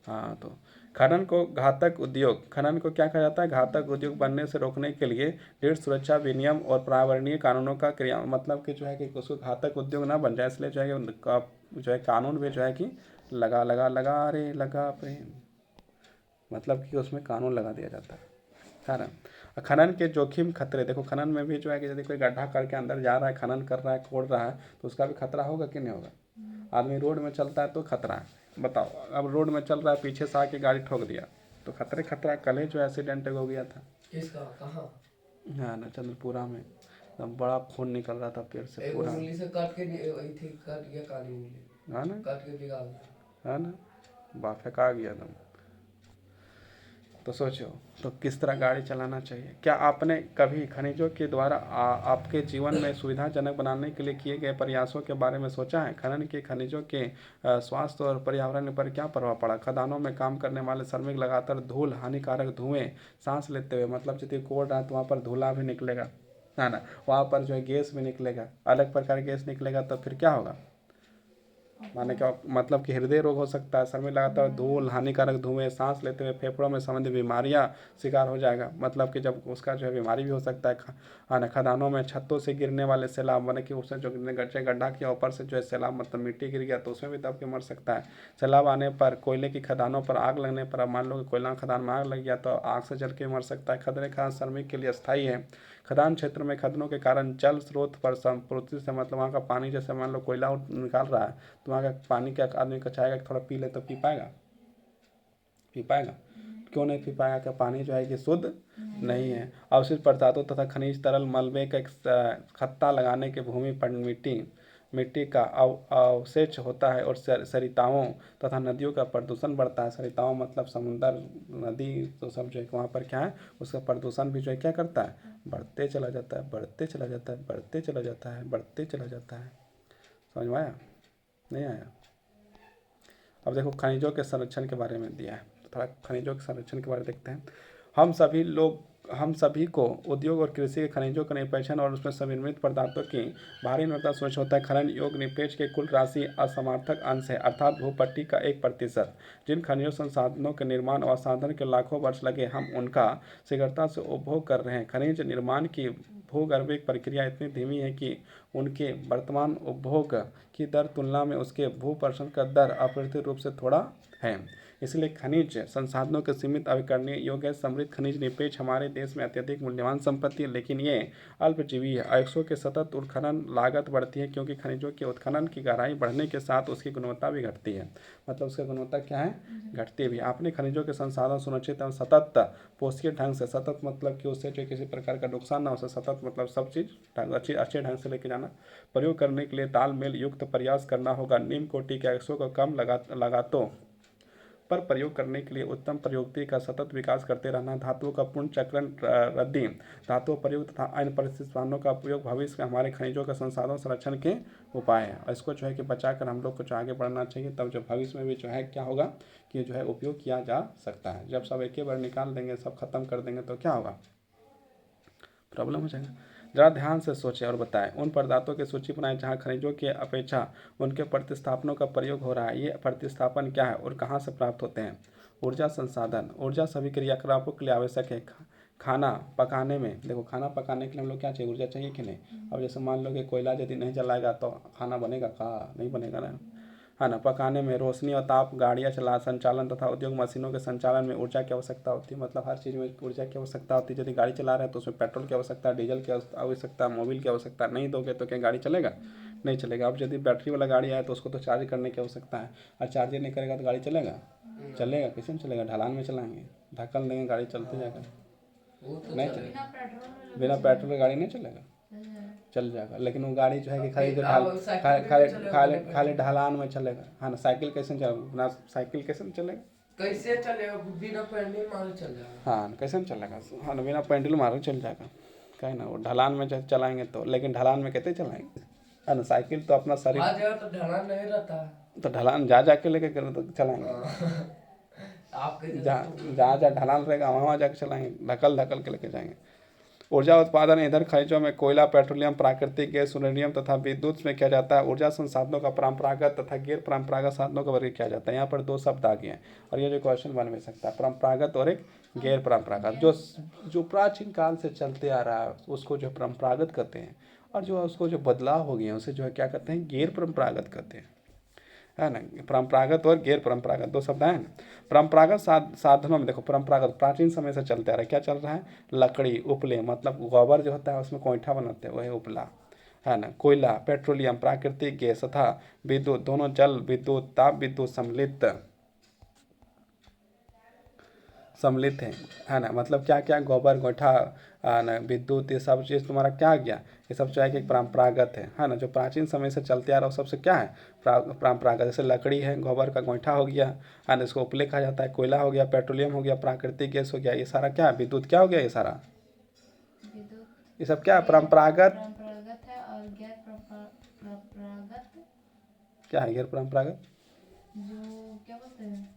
A: हाँ, तो खनन को घातक उद्योग, खनन को क्या कहा जाता है, घातक उद्योग बनने से रोकने के लिए ऋण सुरक्षा विनियम और पर्यावरणीय कानूनों का क्रिया, मतलब कि जो है कि उसको घातक उद्योग ना बन जाए, इसलिए जो है कि जो है कानून भी जो है कि लगा रे लगा प्रेम, मतलब कि उसमें कानून लगा दिया जाता है ना। खनन के जोखिम खतरे, देखो खनन में भी जो है कि यदि कोई गड्ढा करके अंदर जा रहा है, खनन कर रहा है, खोद रहा है, तो उसका भी खतरा होगा कि नहीं होगा। आदमी रोड में चलता है तो खतरा है, बताओ। अब रोड में चल रहा है, पीछे से आके गाड़ी ठोक दिया तो खतरा। कल ही जो एक्सीडेंट हो गया था,
B: किसका, कहाँ?
A: हाँ ना, चंद्रपुरा में एकदम बड़ा खून निकल रहा था पेड़ से
B: एक
A: पूरा,
B: उंगली से काट के वही थी, काट गया काली उंगली,
A: है ना,
B: काट के निकाल दिया।
A: है ना, फेंका गया एकदम। तो सोचो तो किस तरह गाड़ी चलाना चाहिए। क्या आपने कभी खनिजों के द्वारा आपके जीवन में सुविधाजनक बनाने के लिए किए गए प्रयासों के बारे में सोचा है। खनन के खनिजों के स्वास्थ्य और पर्यावरण पर क्या प्रभाव पड़ा। खदानों में काम करने वाले श्रमिक लगातार धूल, हानिकारक धुएं सांस लेते हुए, मतलब यदि कोड़ रहा है तो वहाँ पर धूला भी निकलेगा, है ना, वहाँ पर जो है गैस भी निकलेगा, अलग प्रकार की गैस निकलेगा, तो फिर क्या होगा, माने क्या मतलब कि हृदय रोग हो सकता है। समय लगातार धूल, हानिकारक धुएं सांस लेते हुए फेफड़ों में संबंधित बीमारियां शिकार हो जाएगा, मतलब कि जब उसका जो है बीमारी भी हो सकता है। खदानों में छतों से गिरने वाले सैलाब, माने कि उसने जो गड्ढा किया ऊपर से जो है सैलाब, मतलब मिट्टी गिर गया तो उसमें भी दब के मर सकता है। सैलाब आने पर, कोयले की खदानों पर आग लगने पर, अब मान लो कि कोयला खदान में आग लग गया तो आग से जल के मर सकता है। खतरे खास श्रमिक के लिए अस्थायी है। खदान क्षेत्र में खदनों के कारण जल स्रोत पर संपूर्ति से, मतलब वहाँ का पानी, जैसे मान लो कोयला निकाल रहा है तो वहाँ का पानी क्या आदमी का चाहेगा कि थोड़ा पी ले, तो पी पाएगा, क्यों नहीं पी पाएगा, क्या पानी जो है कि शुद्ध नहीं है। अवशिष्ट पदार्थों तथा खनिज तरल मलबे का एक खत्ता लगाने के भूमि पर मिट्टी का अवशेष होता है और सरिताओं तथा नदियों का प्रदूषण बढ़ता है। सरिताओं मतलब समुद्र, नदी, तो सब जो है वहाँ पर क्या है, उसका प्रदूषण भी जो है क्या करता है, बढ़ते चला जाता है, बढ़ते चला जाता है, बढ़ते चला जाता है, बढ़ते चला जाता है। समझ में आया, नहीं आया। अब देखो खनिजों के संरक्षण के बारे में दिया है, तो थोड़ा खनिजों के संरक्षण के बारे में देखते हैं। हम सभी को उद्योग और कृषि के खनिजों का निष्पेषण और उसमें संमिलित पदार्थों की भारी मात्रा सोच होता है। खनन योग निष्पेष के कुल राशि असमर्थक अंश है, अर्थात भूपट्टी का 1%। जिन खनिजों संसाधनों के निर्माण और साधन के लाखों वर्ष लगे, हम उनका शीघ्रता से उपभोग कर रहे हैं। खनिज निर्माण की भूगर्भिक प्रक्रिया इतनी धीमी है कि उनके वर्तमान उपभोग की दर तुलना में उसके भूपर्षण का दर अप्रत्यक्ष रूप से थोड़ा है। इसलिए खनिज संसाधनों के सीमित अभिकरणीय योग्य समृद्ध खनिज निरपेक्ष हमारे देश में अत्यधिक मूल्यवान संपत्ति है, लेकिन ये अल्पजीवी है। अयस्कों के सतत उत्खनन लागत बढ़ती है क्योंकि खनिजों के उत्खनन की गहराई बढ़ने के साथ उसकी गुणवत्ता भी घटती है। मतलब उसकी गुणवत्ता क्या है, घटती भी। आपने खनिजों के संसाधन सुनिश्चित एवं सतत पोषकीय ढंग से, सतत मतलब कि उससे जो किसी प्रकार का नुकसान ना हो, उसे सतत मतलब सब चीज़ अच्छे ढंग से लेके जाना, प्रयोग करने के लिए तालमेल युक्त प्रयास करना होगा। निम्न कोटि के अयस्कों को कम लागतों पर प्रयोग करने के लिए उत्तम प्रयोगति का सतत विकास करते रहना, धातुओं का पूर्ण चक्रण रद्दी, धातुओं प्रयोग तथा अन्य परिस्थितियों का उपयोग भविष्य में हमारे खनिजों का संसाधन संरक्षण के उपाय है। और इसको जो है कि बचाकर हम लोग को आगे बढ़ना चाहिए, तब जो भविष्य में भी जो है क्या होगा कि जो है उपयोग किया जा सकता है। जब सब एक ही बार निकाल देंगे, सब खत्म कर देंगे तो क्या होगा, प्रॉब्लम हो जाएगा। जरा ध्यान से सोचें और बताएं। उन पदार्थों की सूची बनाएं जहां खनिजों की अपेक्षा उनके प्रतिस्थापनों का प्रयोग हो रहा है। ये प्रतिस्थापन क्या है और कहां से प्राप्त होते हैं। ऊर्जा संसाधन, ऊर्जा सभी क्रियाकलापों के लिए आवश्यक है। खाना पकाने में, देखो खाना पकाने के लिए हम लोग क्या चाहिए, ऊर्जा चाहिए कि नहीं। अब जैसे मान लो कि कोयला यदि नहीं जलाएगा तो खाना बनेगा का, नहीं बनेगा ना, है ना। पकाने में रोशनी और ताप, गाड़ियाँ संचालन तथा उद्योग मशीनों के संचालन में ऊर्जा की आवश्यकता होती है। मतलब हर चीज़ में ऊर्जा की आवश्यकता होती है। यदि गाड़ी चला रहे हैं तो उसमें पेट्रोल की आवश्यकता, डीजल की आवश्यकता, मोबिल की आवश्यकता। नहीं दोगे तो क्या गाड़ी चलेगा, नहीं चलेगा। अब यदि बैटरी वाला गाड़ी आए तो उसको तो चार्ज करने की आवश्यकता है, और चार्ज नहीं करेगा तो गाड़ी चलेगा, चलेगा कैसे नहीं चलेगा। ढलान में चलाएंगे, धक्कन देंगे, गाड़ी चलते जाएगा, नहीं चलेगा। बिना पेट्रोल की गाड़ी नहीं चलेगा, चल जाएगा। लेकिन वो गाड़ी जो है कि खाली ढलान में चलेगा, है ना। साइकिल कैसे चलेगा, बिना साइकिल कैसे चलेगा,
B: कैसे चलेगा, बिना पैडल मारे चल जाएगा।
A: हाँ कैसे चलेगा, हाँ ना, बिना पैडल मारे चल जाएगा, कहीं ना। वो ढलान में चलाएंगे तो, लेकिन ढलान में कैसे चलाएंगे, है ना। साइकिल तो अपना शरीर
B: तो ढलान नहीं रहता,
A: तो ढलान जा जाके लेके तो चलाएंगे, जहाँ ढलान रहेगा वहाँ जाके चलाएंगे, धकल धकल के लेके जाएंगे। ऊर्जा उत्पादन ईंधन खनिजों में कोयला, पेट्रोलियम, प्राकृतिक गैस, यूरेनियम तथा विद्युत में किया जाता है। ऊर्जा संसाधनों का परंपरागत तथा गैर परंपरागत साधनों का वर्ग किया जाता है। यहाँ पर दो शब्द आ गए हैं और ये जो क्वेश्चन बन भी सकता है, परंपरागत और एक गैर परंपरागत। जो प्राचीन काल से चलते आ रहा है उसको जो परंपरागत कहते हैं, और जो उसको जो बदलाव हो गए हैं उसे जो है क्या कहते हैं, गैर परंपरागत कहते हैं, है ना। परंपरागत और गैर परंपरागत दो शब्द हैं। परंपरागत साधनों में देखो, परंपरागत प्राचीन समय से चलते आ रहा है। क्या चल रहा है, लकड़ी, उपले, मतलब गोबर जो होता है उसमें कोयठा बनाते हैं, वही उपला, है ना। कोयला, पेट्रोलियम, प्राकृतिक गैस तथा विद्युत, दोनों जल विद्युत, ताप विद्युत सम्मिलित है ना। मतलब क्या क्या, गोबर, गोइठा, ना विद्युत, ये सब चीज़ तुम्हारा क्या आ गया, ये सब जो है कि परंपरागत है ना। जो प्राचीन समय से चलते आ रहा है सबसे क्या है, परंपरागत। जैसे लकड़ी है, गोबर का गोइठा हो गया, है ना, इसको उपले कहा जाता है। कोयला हो गया, पेट्रोलियम हो गया, प्राकृतिक गैस हो गया, ये सारा क्या है, विद्युत क्या हो गया, ये सारा, ये सब क्या है, परंपरागत
C: है। और गैर परंपरागत
A: क्या है, गैर परंपरागत
C: जो क्या बोलते हैं,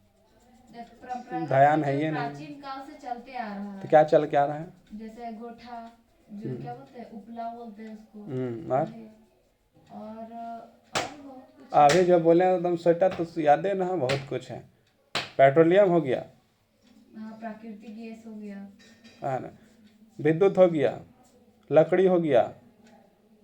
C: जैसे परंपरागत
A: ध्यान है ये
C: प्राचीन काल से चलते आ रहा है।
A: तो क्या चल के आ रहा है,
C: जैसे गोठा, जो क्या बोलते हैं, उपला बोलते हैं उसको। और बहुत कुछ
A: अभी जो बोले एकदम स्वेटर तो याद है ना, बहुत कुछ है। पेट्रोलियम हो गया,
C: हाँ, प्राकृतिक गैस हो गया,
A: है ना, विद्युत हो गया, लकड़ी हो गया,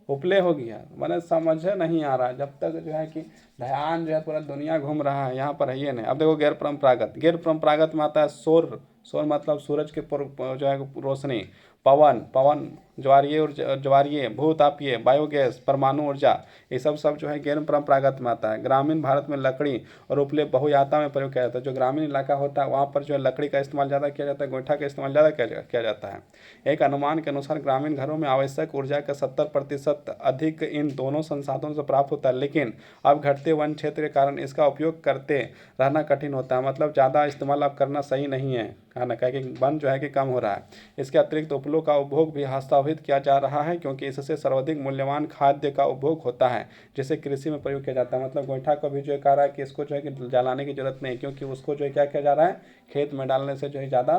A: उपले हो गया। मैंने समझ नहीं आ रहा जब तक जो है कि ध्यान जो है पूरा दुनिया घूम रहा है, यहाँ पर है ये नहीं। अब देखो गैर परंपरागत, गैर परंपरागत में आता है सौर, सौर मतलब सूरज के जो है रोशनी, पवन, ज्वारीय, भूतापीय, बायोगैस, परमाणु ऊर्जा, ये सब जो है गैर परंपरागत में आता है। ग्रामीण भारत में लकड़ी और उपले बहुयाता में प्रयोग किया जाता है। जो ग्रामीण इलाका होता है वहाँ पर जो है लकड़ी का इस्तेमाल ज़्यादा किया जाता है, गोइठा का इस्तेमाल ज़्यादा किया जाता है। एक अनुमान के अनुसार ग्रामीण घरों में आवश्यक ऊर्जा का 70% अधिक इन दोनों संसाधनों से प्राप्त होता है, लेकिन अब घटते वन क्षेत्र के कारण इसका उपयोग करते रहना कठिन होता है। मतलब ज़्यादा इस्तेमाल अब करना सही नहीं है ना, क्या कि वन जो है कि कम हो रहा है। इसके अतिरिक्त उपलों का उपभोग भी हस्तांतरित किया जा रहा है क्योंकि इससे सर्वाधिक मूल्यवान खाद्य का उपभोग होता है जिसे कृषि में प्रयोग किया जाता है। मतलब गोइठा को भी जो है कह रहा है कि इसको जो है कि जलाने की जरूरत नहीं, क्योंकि उसको जो है क्या किया जा रहा है, खेत में डालने से जो है ज़्यादा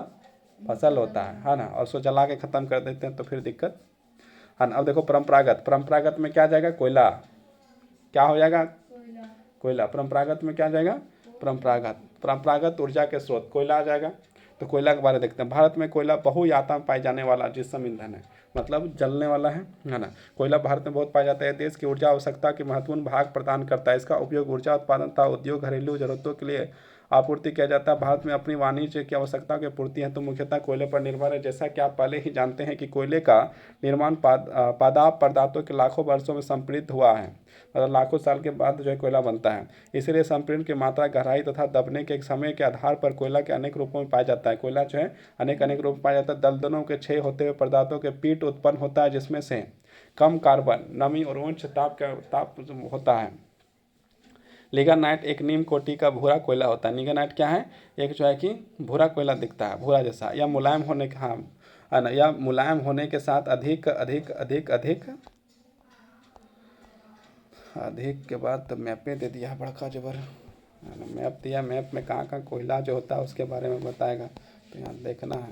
A: फसल होता है ना। और उसको जला के ख़त्म कर देते हैं तो फिर दिक्कत है ना। अब देखो परंपरागत में क्या जाएगा, कोयला, क्या हो जाएगा, कोयला। परंपरागत में क्या जाएगा, परंपरागत ऊर्जा के स्रोत कोयला आ जाएगा। तो कोयला के बारे में देखते हैं। भारत में कोयला बहुयाता में पाए जाने वाला जिसम ईंधन है, मतलब जलने वाला है ना। कोयला भारत में बहुत पाया जाता है, देश की ऊर्जा आवश्यकता के महत्वपूर्ण भाग प्रदान करता है। इसका उपयोग ऊर्जा उत्पादन तथा उद्योग, घरेलू जरूरतों के लिए आपूर्ति किया जाता है। भारत में अपनी वाणिज्य की आवश्यकताओं की पूर्ति है तो मुख्यतः कोयले पर निर्भर है। जैसा कि आप पहले ही जानते हैं कि कोयले का निर्माण पादाप पदार्थों के लाखों वर्षों में संपीड़ित हुआ है, मतलब लाखों साल के बाद जो है कोयला बनता है। इसलिए संपीड़न की मात्रा, गहराई तथा दबने के समय के आधार पर कोयला के अनेक रूपों में पाया जाता है। कोयला जो है अनेक अनेक रूप में पाया जाता है। दलदलों के क्षय होते हुए पदार्थों के पीट उत्पन्न होता है, जिसमें से कम कार्बन, नमी और उच्च ताप होता है। लिग्नाइट एक नीम कोटि का भूरा कोयला होता है। लिग्नाइट क्या है? एक जो है कि भूरा कोयला दिखता है, भूरा जैसा। यह मुलायम होने के, हाँ है ना, यह मुलायम होने के साथ अधिक अधिक अधिक अधिक अधिक के बाद तो मैपे दे दिया बड़का जबर, है ना, मैप दिया। मैप में कहाँ कहाँ कोयला जो होता है उसके बारे में बताएगा, तो यहाँ देखना है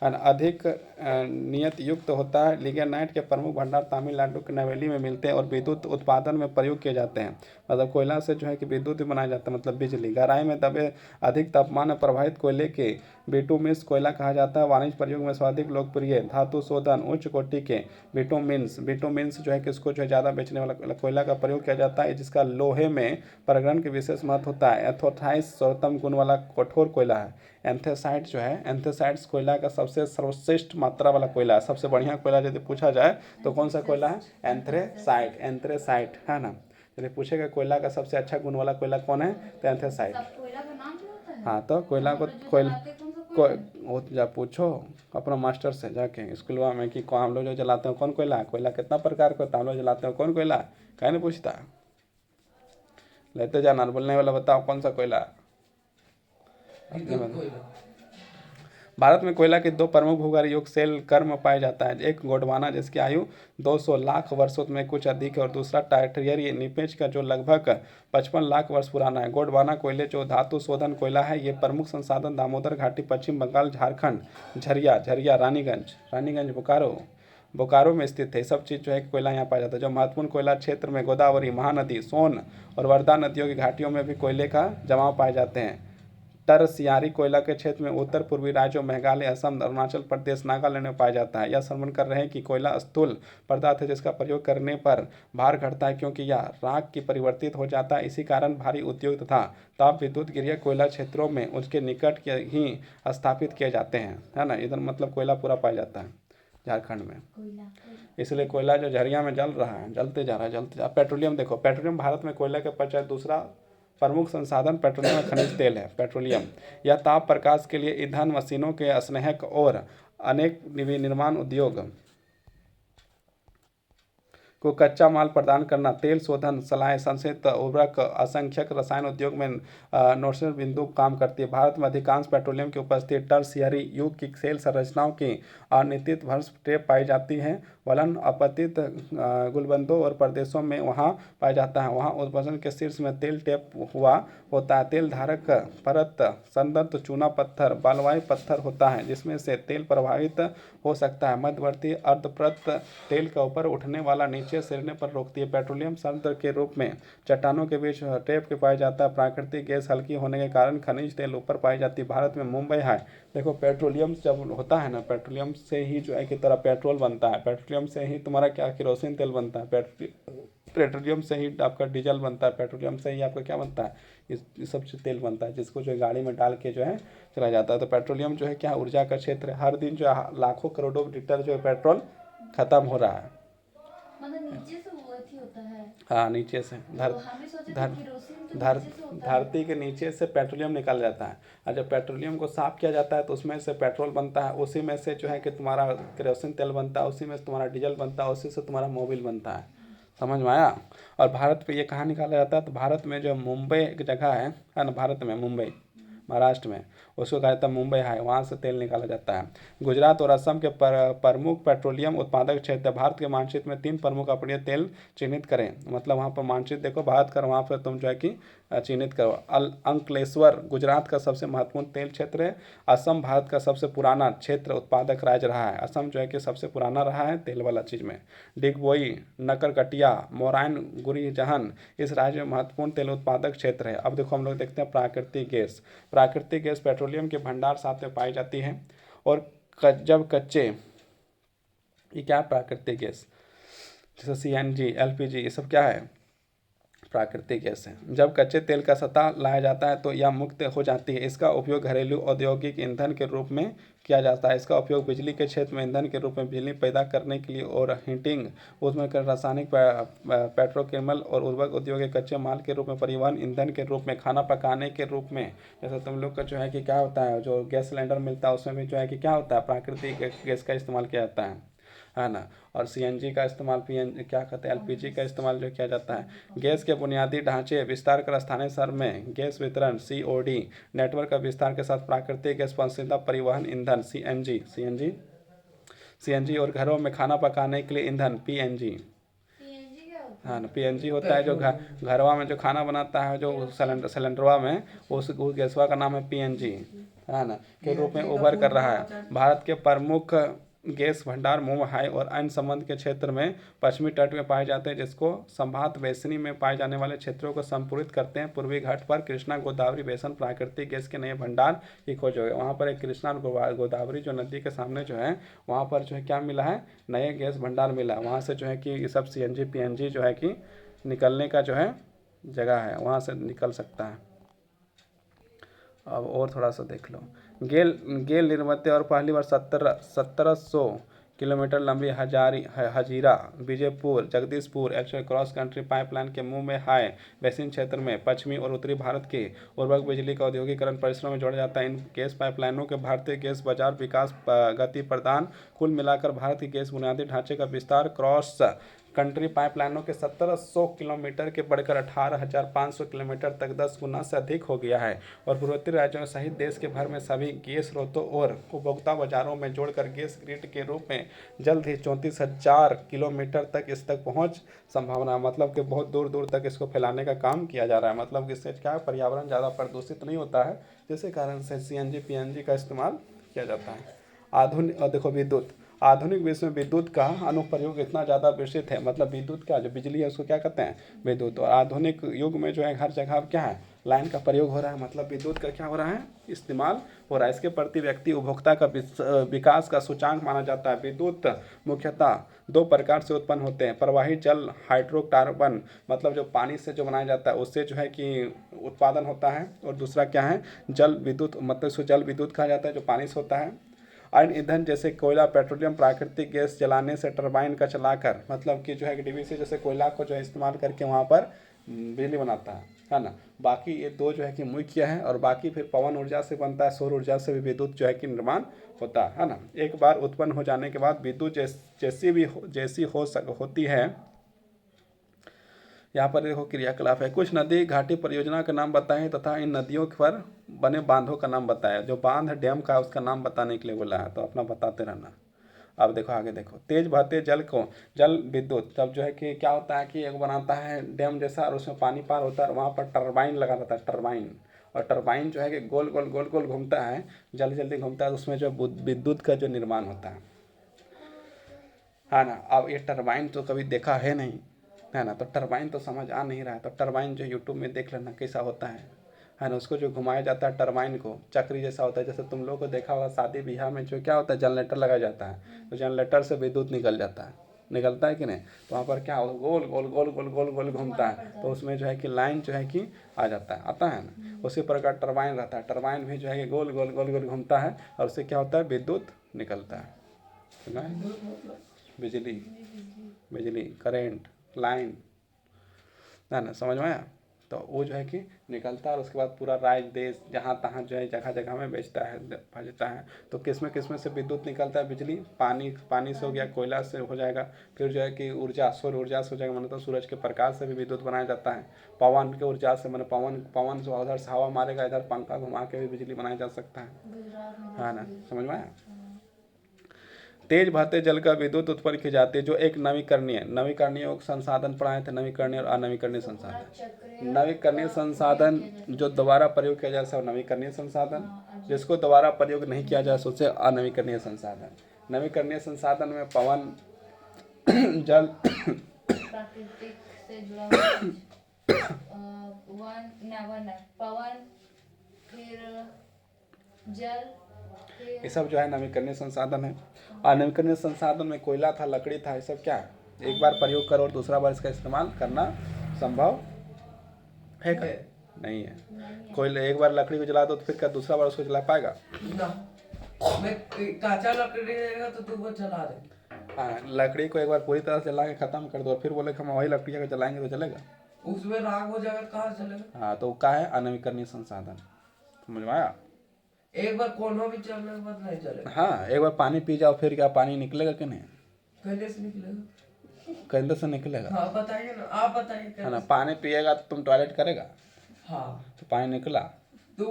A: ना। अधिक नियत युक्त होता है। लिग्नाइट के प्रमुख भंडार तमिलनाडु के नवेली में मिलते हैं और विद्युत उत्पादन में प्रयोग किए जाते हैं। मतलब कोयला से जो है कि विद्युत भी बनाया जाता है, मतलब बिजली। गहराई में दबे अधिक तापमान में प्रभावित कोयले के बिटुमिन्स कोयला कहा जाता है। वाणिज्य प्रयोग में सर्वाधिक लोकप्रिय धातु शोधन उच्च कोटि के बिटुमिन्स जो है कि इसको जो है ज़्यादा बेचने वाला कोयला का प्रयोग किया जाता है, जिसका लोहे में परगण के विशेष महत्व होता है। 28 सर्वोत्तम गुण वाला कठोर कोयला है। एंथ्रेसाइट जो है, एंथ्रेसाइट्स कोयला का सबसे सर्वश्रेष्ठ मात्रा वाला कोयला है। सबसे बढ़िया कोयला यदि पूछा जाए तो कौन सा कोयला है? एंथ्रेसाइट है ना। यदि पूछेगा कोयला का सबसे अच्छा गुण वाला कोयला कौन है, तो एंथ्रेसाइट।
C: सब कोयला का नाम भी होता है?
A: हाँ, तो कोयला को
C: हम लोग जो
A: कोयला
C: जलाते हैं, कौन सा कोयला है?
A: वो जा पूछो अपना मास्टर से जाके स्कूलवा में कि हम लोग जो जलाते हैं कौन कोयला है। कोयला कितना प्रकार का होता है, हम लोग जलाते हैं कौन कोयला है, कहीं नहीं पूछता। लेते जाना, बोलने वाला बताओ कौन सा कोयला है।
B: विद्युत कोयला।
A: भारत में कोयला के दो प्रमुख भूगर्भ युग सेल कर्म पाया जाता है। एक गोंडवाना जिसकी आयु 200 लाख वर्षों में कुछ अधिक है, और दूसरा टाइटरियरी निपेज का जो लगभग 55 लाख वर्ष पुराना है। गोंडवाना कोयले जो धातु शोधन कोयला है, ये प्रमुख संसाधन दामोदर घाटी, पश्चिम बंगाल, झारखंड, झरिया, रानीगंज, बोकारो में स्थित है। सब चीज़ जो है कोयला यहाँ पाया जाता है। जो महत्वपूर्ण कोयला क्षेत्र में गोदावरी, महानदी, सोन और वर्धा नदियों की घाटियों में भी कोयले का जमाव पाए जाते हैं। टरसियारी कोयला के क्षेत्र में उत्तर पूर्वी राज्यों मेघालय, असम, अरुणाचल प्रदेश, नागालैंड में पाया जाता है। यह समर्थन कर रहे हैं कि कोयला स्थूल पदार्थ है जिसका प्रयोग करने पर भार घटता है, क्योंकि यह राख की परिवर्तित हो जाता है। इसी कारण भारी उद्योग तथा ताप विद्युत गृह कोयला क्षेत्रों में उसके निकट के ही स्थापित किए जाते हैं, है ना। इधर मतलब कोयला पूरा पाया जाता है झारखंड में। इसलिए कोयला जो झरिया में जल रहा है, जलते जा रहा है। पेट्रोलियम देखो, पेट्रोलियम भारत में कोयला के पश्चात दूसरा प्रमुख संसाधन पेट्रोलियम खनिज तेल है। पेट्रोलियम यह ताप प्रकाश के लिए ईंधन, मशीनों के स्नेहक और अनेक निर्माण उद्योग को कच्चा माल प्रदान करना, तेल शोधन, सलाह, संश्लेषित उर्वरक, असंख्यक रसायन उद्योग में नोशनल बिंदु काम करती है। भारत में अधिकांश पेट्रोलियम की उपस्थिति टर्शियरी युग की सेल संरचनाओं की अनियमित भ्रंश टेप पाई जाती है। वलन अपतित गुलबंदों और प्रदेशों में वहाँ पाया जाता है। वहाँ उत्पादन के शीर्ष में तेल टेप हुआ होता है। तेल धारक परत संदर्भ चूना पत्थर, बालवाई पत्थर होता है, जिसमें से तेल प्रभावित हो सकता है। मध्यवर्ती अर्धपरत तेल का ऊपर उठने वाला नीचे सिरने पर रोकती है। पेट्रोलियम समुद्र के रूप में चट्टानों के बीच टेप के पाया जाता है। प्राकृतिक गैस हल्की होने के कारण खनिज तेल ऊपर पाई जाती है। भारत में मुंबई है। देखो पेट्रोलियम जब होता है ना, पेट्रोलियम से ही जो है कि तरह पेट्रोल बनता है। पेट्रोलियम से ही तुम्हारा क्या केरोसिन तेल बनता है। पेट्रोलियम से ही आपका डीजल बनता है। पेट्रोलियम से ही आपका क्या बनता है, इस सब तेल बनता है, जिसको जो है गाड़ी में डाल के जो है चला जाता है। तो पेट्रोलियम जो है क्या ऊर्जा का क्षेत्र है। हर दिन जो है लाखों करोड़ों लीटर जो है पेट्रोल खत्म हो रहा है।
C: मतलब नीचे से वो अथी होता है।
A: हाँ, नीचे से
C: तो हम भी सोचे थे केरोसिन तो नीचे से होता है।
A: धरती के नीचे से पेट्रोलियम निकल जाता है, और जब पेट्रोलियम को साफ किया जाता है तो उसमें से पेट्रोल बनता है। उसी में से जो है कि तुम्हारा केरोसिन तेल बनता है, उसी में से तुम्हारा डीजल बनता है, उसी से तुम्हारा मोबिल बनता है। समझ में आया। और भारत पे ये कहाँ निकाला जाता है, तो भारत में जो मुंबई एक जगह है ना, भारत में मुंबई, महाराष्ट्र में, उसको कहा जाता है मुंबई है, वहाँ से तेल निकाला जाता है। गुजरात और असम के प्रमुख पेट्रोलियम उत्पादक क्षेत्र। भारत के मानचित्र में 3 प्रमुख अप्रिय तेल चिन्हित करें। मतलब वहाँ पर मानचित्र देखो भारत का, वहाँ पर तुम जो है कि चिन्हित करो। अंकलेश्वर गुजरात का सबसे महत्वपूर्ण तेल क्षेत्र है। असम भारत का सबसे पुराना क्षेत्र उत्पादक राज्य रहा है। असम जो है कि सबसे पुराना रहा है तेल वाला चीज़ में। डिगबोई, नकरकटिया, मोराइन, गुरीजहन इस राज्य में महत्वपूर्ण तेल उत्पादक क्षेत्र है। अब देखो हम लोग देखते हैं प्राकृतिक गैस। प्राकृतिक गैस पेट्रोलियम के भंडार साथ में पाई जाती है। और जब कच्चे, ये क्या है प्राकृतिक गैस, जैसे CNG, LPG, ये सब क्या है प्राकृतिक गैस है। जब कच्चे तेल का सतह लाया जाता है तो यह मुक्त हो जाती है। इसका उपयोग घरेलू औद्योगिक ईंधन के रूप में किया जाता है। इसका उपयोग बिजली के क्षेत्र में ईंधन के रूप में बिजली पैदा करने के लिए और हीटिंग उसमें कर रासायनिक पेट्रोकेमिकल और उर्वरक उद्योग के कच्चे माल के रूप में, परिवहन ईंधन के रूप में, खाना पकाने के रूप में। जैसे तुम लोग का जो है कि क्या होता है, जो गैस सिलेंडर मिलता है उसमें भी जो है कि क्या होता है, प्राकृतिक गैस का इस्तेमाल किया जाता है ना। और सीएनजी का इस्तेमाल, पीएनजी क्या कहते हैं, एलपीजी का इस्तेमाल जो किया जाता है। गैस के बुनियादी ढांचे विस्तार कर स्थानीय स्तर में गैस वितरण सीओडी नेटवर्क का विस्तार के साथ प्राकृतिक गैस पसंदीदा परिवहन ईंधन सीएनजी और घरों में खाना पकाने के लिए ईंधन पीएनजी।
C: सीएनजी क्या होता
A: हाँ ना, पीएनजी होता है जो घरवा में जो खाना बनाता है, जो सिलेंडरवा में, उस गैसवा का नाम है पीएनजी, है ना, के रूप में उभर कर रहा है। भारत के प्रमुख गैस भंडार मुंबई और अन्य संबंध के क्षेत्र में पश्चिमी तट में पाए जाते हैं, जिसको संभात बेसिनी में पाए जाने वाले क्षेत्रों को संपूरित करते हैं। पूर्वी घाट पर कृष्णा गोदावरी बेसिन प्राकृतिक गैस के नए भंडार की खोज हो गई। वहाँ पर एक कृष्णा और गोदावरी जो नदी के सामने जो है, वहाँ पर जो है क्या मिला है, नए गैस भंडार मिला है। वहाँ से जो है कि ये सब सीएनजी पीएनजी जो है कि निकलने का जो है जगह है, वहाँ से निकल सकता है। अब और थोड़ा सा देख लो। गेल निर्मित और पहली बार 1700 किलोमीटर लंबी Hazira Vijaypur Jagdishpur actual cross country pipeline के मुंह में हाई बेसिन क्षेत्र में पश्चिमी और उत्तरी भारत के उर्वरक बिजली का औद्योगिकरण परिश्रम में जोड़ा जाता है। इन गैस पाइपलाइनों के भारतीय गैस बाजार विकास गति प्रदान, कुल मिलाकर भारत की गैस बुनियादी ढांचे का विस्तार क्रॉस कंट्री पाइपलाइनों के 1700 किलोमीटर के बढ़कर 18,500 किलोमीटर तक 10 गुना से अधिक हो गया है और पूर्वोत्तर राज्यों सहित देश के भर में सभी गैस स्रोतों और उपभोक्ता बाजारों में जोड़कर गैस ग्रिड के रूप में जल्द ही 34,000 किलोमीटर तक इस तक पहुंच संभावना है। मतलब कि बहुत दूर दूर तक इसको फैलाने का काम किया जा रहा है। मतलब कि इससे क्या, पर्यावरण ज़्यादा प्रदूषित नहीं होता है, जिसके कारण से सीएनजी पीएनजी का इस्तेमाल किया जाता है। आधुनिक देखो विद्युत, आधुनिक विश्व में विद्युत का अनुप्रयोग इतना ज़्यादा विकसित है। मतलब विद्युत का जो बिजली है उसको क्या कहते हैं, विद्युत। और आधुनिक युग में जो है हर जगह क्या है, लाइन का प्रयोग हो रहा है। मतलब विद्युत का क्या हो रहा है, इस्तेमाल हो रहा है। इसके प्रति व्यक्ति उपभोक्ता का विकास का सूचांक माना जाता है। विद्युत मुख्यतः दो प्रकार से उत्पन्न होते हैं, प्रवाही जल हाइड्रोकार्बन, मतलब जो पानी से जो बनाया जाता है उससे जो है कि उत्पादन होता है। और दूसरा क्या है, जल विद्युत, मतलब इसको जल विद्युत कहा जाता है, जो पानी से होता है। अन्य ईंधन जैसे कोयला, पेट्रोलियम, प्राकृतिक गैस जलाने से टरबाइन का चलाकर, मतलब कि जो है कि डीवीसी जैसे कोयला को जो है इस्तेमाल करके वहाँ पर बिजली बनाता है ना। बाकी ये दो जो है कि मुख्य है। और बाकी फिर पवन ऊर्जा से बनता है, सौर ऊर्जा से भी विद्युत जो है कि निर्माण होता है ना। एक बार उत्पन्न हो जाने के बाद विद्युत जैसी होती है। यहाँ पर देखो क्रियाकलाप है। कुछ नदी घाटी परियोजना का नाम बताएं तथा इन नदियों पर बने बांधों का नाम बताया। जो बांध डैम का उसका नाम बताने के लिए बोला है, तो अपना बताते रहना। अब देखो आगे देखो, तेज बहते जल विद्युत, तब जो है कि क्या होता है कि एक बनाता है डैम जैसा और उसमें पानी पार होता है, वहाँ पर टरबाइन लगा रहता है, टरबाइन। और टरबाइन जो है कि गोल गोल गोल गोल घूमता है, जल्दी जल्दी घूमता है, उसमें जो विद्युत का जो निर्माण होता है ना। अब ये टरबाइन तो कभी देखा है नहीं, है ना, तो टरबाइन तो समझ आ नहीं रहा है। तो टरबाइन जो यूट्यूब में देख लेना कैसा होता है ना। उसको जो घुमाया जाता है टरबाइन को, चक्री जैसा होता है। जैसे तुम लोग को देखा होगा शादी ब्याह में जो क्या होता है, जनरेटर लगाया जाता है, तो जनरेटर से विद्युत निकलता है कि नहीं। तो वहाँ पर क्या होगा, गोल गोल गोल गोल गोल गोल घूमता है, तो उसमें जो है कि लाइन जो है कि आता है ना। उसी प्रकार टरबाइन रहता है, टरबाइन भी जो है कि गोल गोल गोल गोल घूमता है और उससे क्या होता है, विद्युत निकलता है। सुना है, बिजली करेंट लाइन, है ना, समझ में आया। तो वो जो है कि निकलता है और उसके बाद पूरा राज्य देश जहाँ तहाँ जो है जगह जगह में भेजता है। तो किसमें से विद्युत निकलता है, बिजली, पानी से हो गया, कोयला से हो जाएगा, फिर जो है कि ऊर्जा, सौर ऊर्जा से हो जाएगा, मतलब सूरज के प्रकाश से भी विद्युत बनाया जाता है। पवन के ऊर्जा से, मतलब पवन जो उधर से हवा मारेगा, इधर पंखा घुमा के भी बिजली बनाया जा सकता है ना, समझ में आया। तेज बहते जल का विद्युत उत्पन्न की जाती है, जो एक नवीकरणीय संसाधन पढ़ाए थे, नवीकरणीय और अनवीकरणीय संसाधन। नवीकरणीय संसाधन जो दोबारा प्रयोग किया जाए सो नवीकरणीय संसाधन, जिसको दोबारा प्रयोग नहीं किया जाए सोचे अनवीकरणीय संसाधन। नवीकरणीय संसाधन में पवन जल
C: प्राकृतिक से जुड़ा हुआ पवन, फिर जल,
A: ये सब जो है नवीकरणीय संसाधन है। अनवीकरणीय संसाधन में कोयला था, लकड़ी था, ये सब क्या है, एक बार प्रयोग करो और दूसरा बार इसका इस्तेमाल करना संभव है क्या? नहीं है। कोई एक बार लकड़ी को जला दो तो फिर क्या दूसरा बार उसको जला पाएगा?
B: ना मैं काचा लकड़ी रहेगा तो तू वो जला दे।
A: हाँ, लकड़ी को एक बार पूरी तरह से जला के खत्म कर दो और फिर बोले कि हम वही लकड़ी अगर जलाएंगे तो चलेगा?
B: उसमें राग हो जाएगा, कहाँ चलेगा?
A: हाँ, तो क्या है? अनवीकरणीय संसाधन। समझ में आया?
B: एक बार कोनो भी चलने के बाद नहीं चलेगा।
A: हाँ, एक बार पानी पी जाओ फिर क्या पानी निकलेगा कि नहीं?
B: कहने से निकलेगा।
A: कंधे से निकलेगा।
B: हाँ बताइए ना, आप बताइए
A: है
B: कैसे?
A: ना? पानी पिएगा तो तुम टॉयलेट करेगा
B: हाँ
A: तो पानी निकला,
B: तो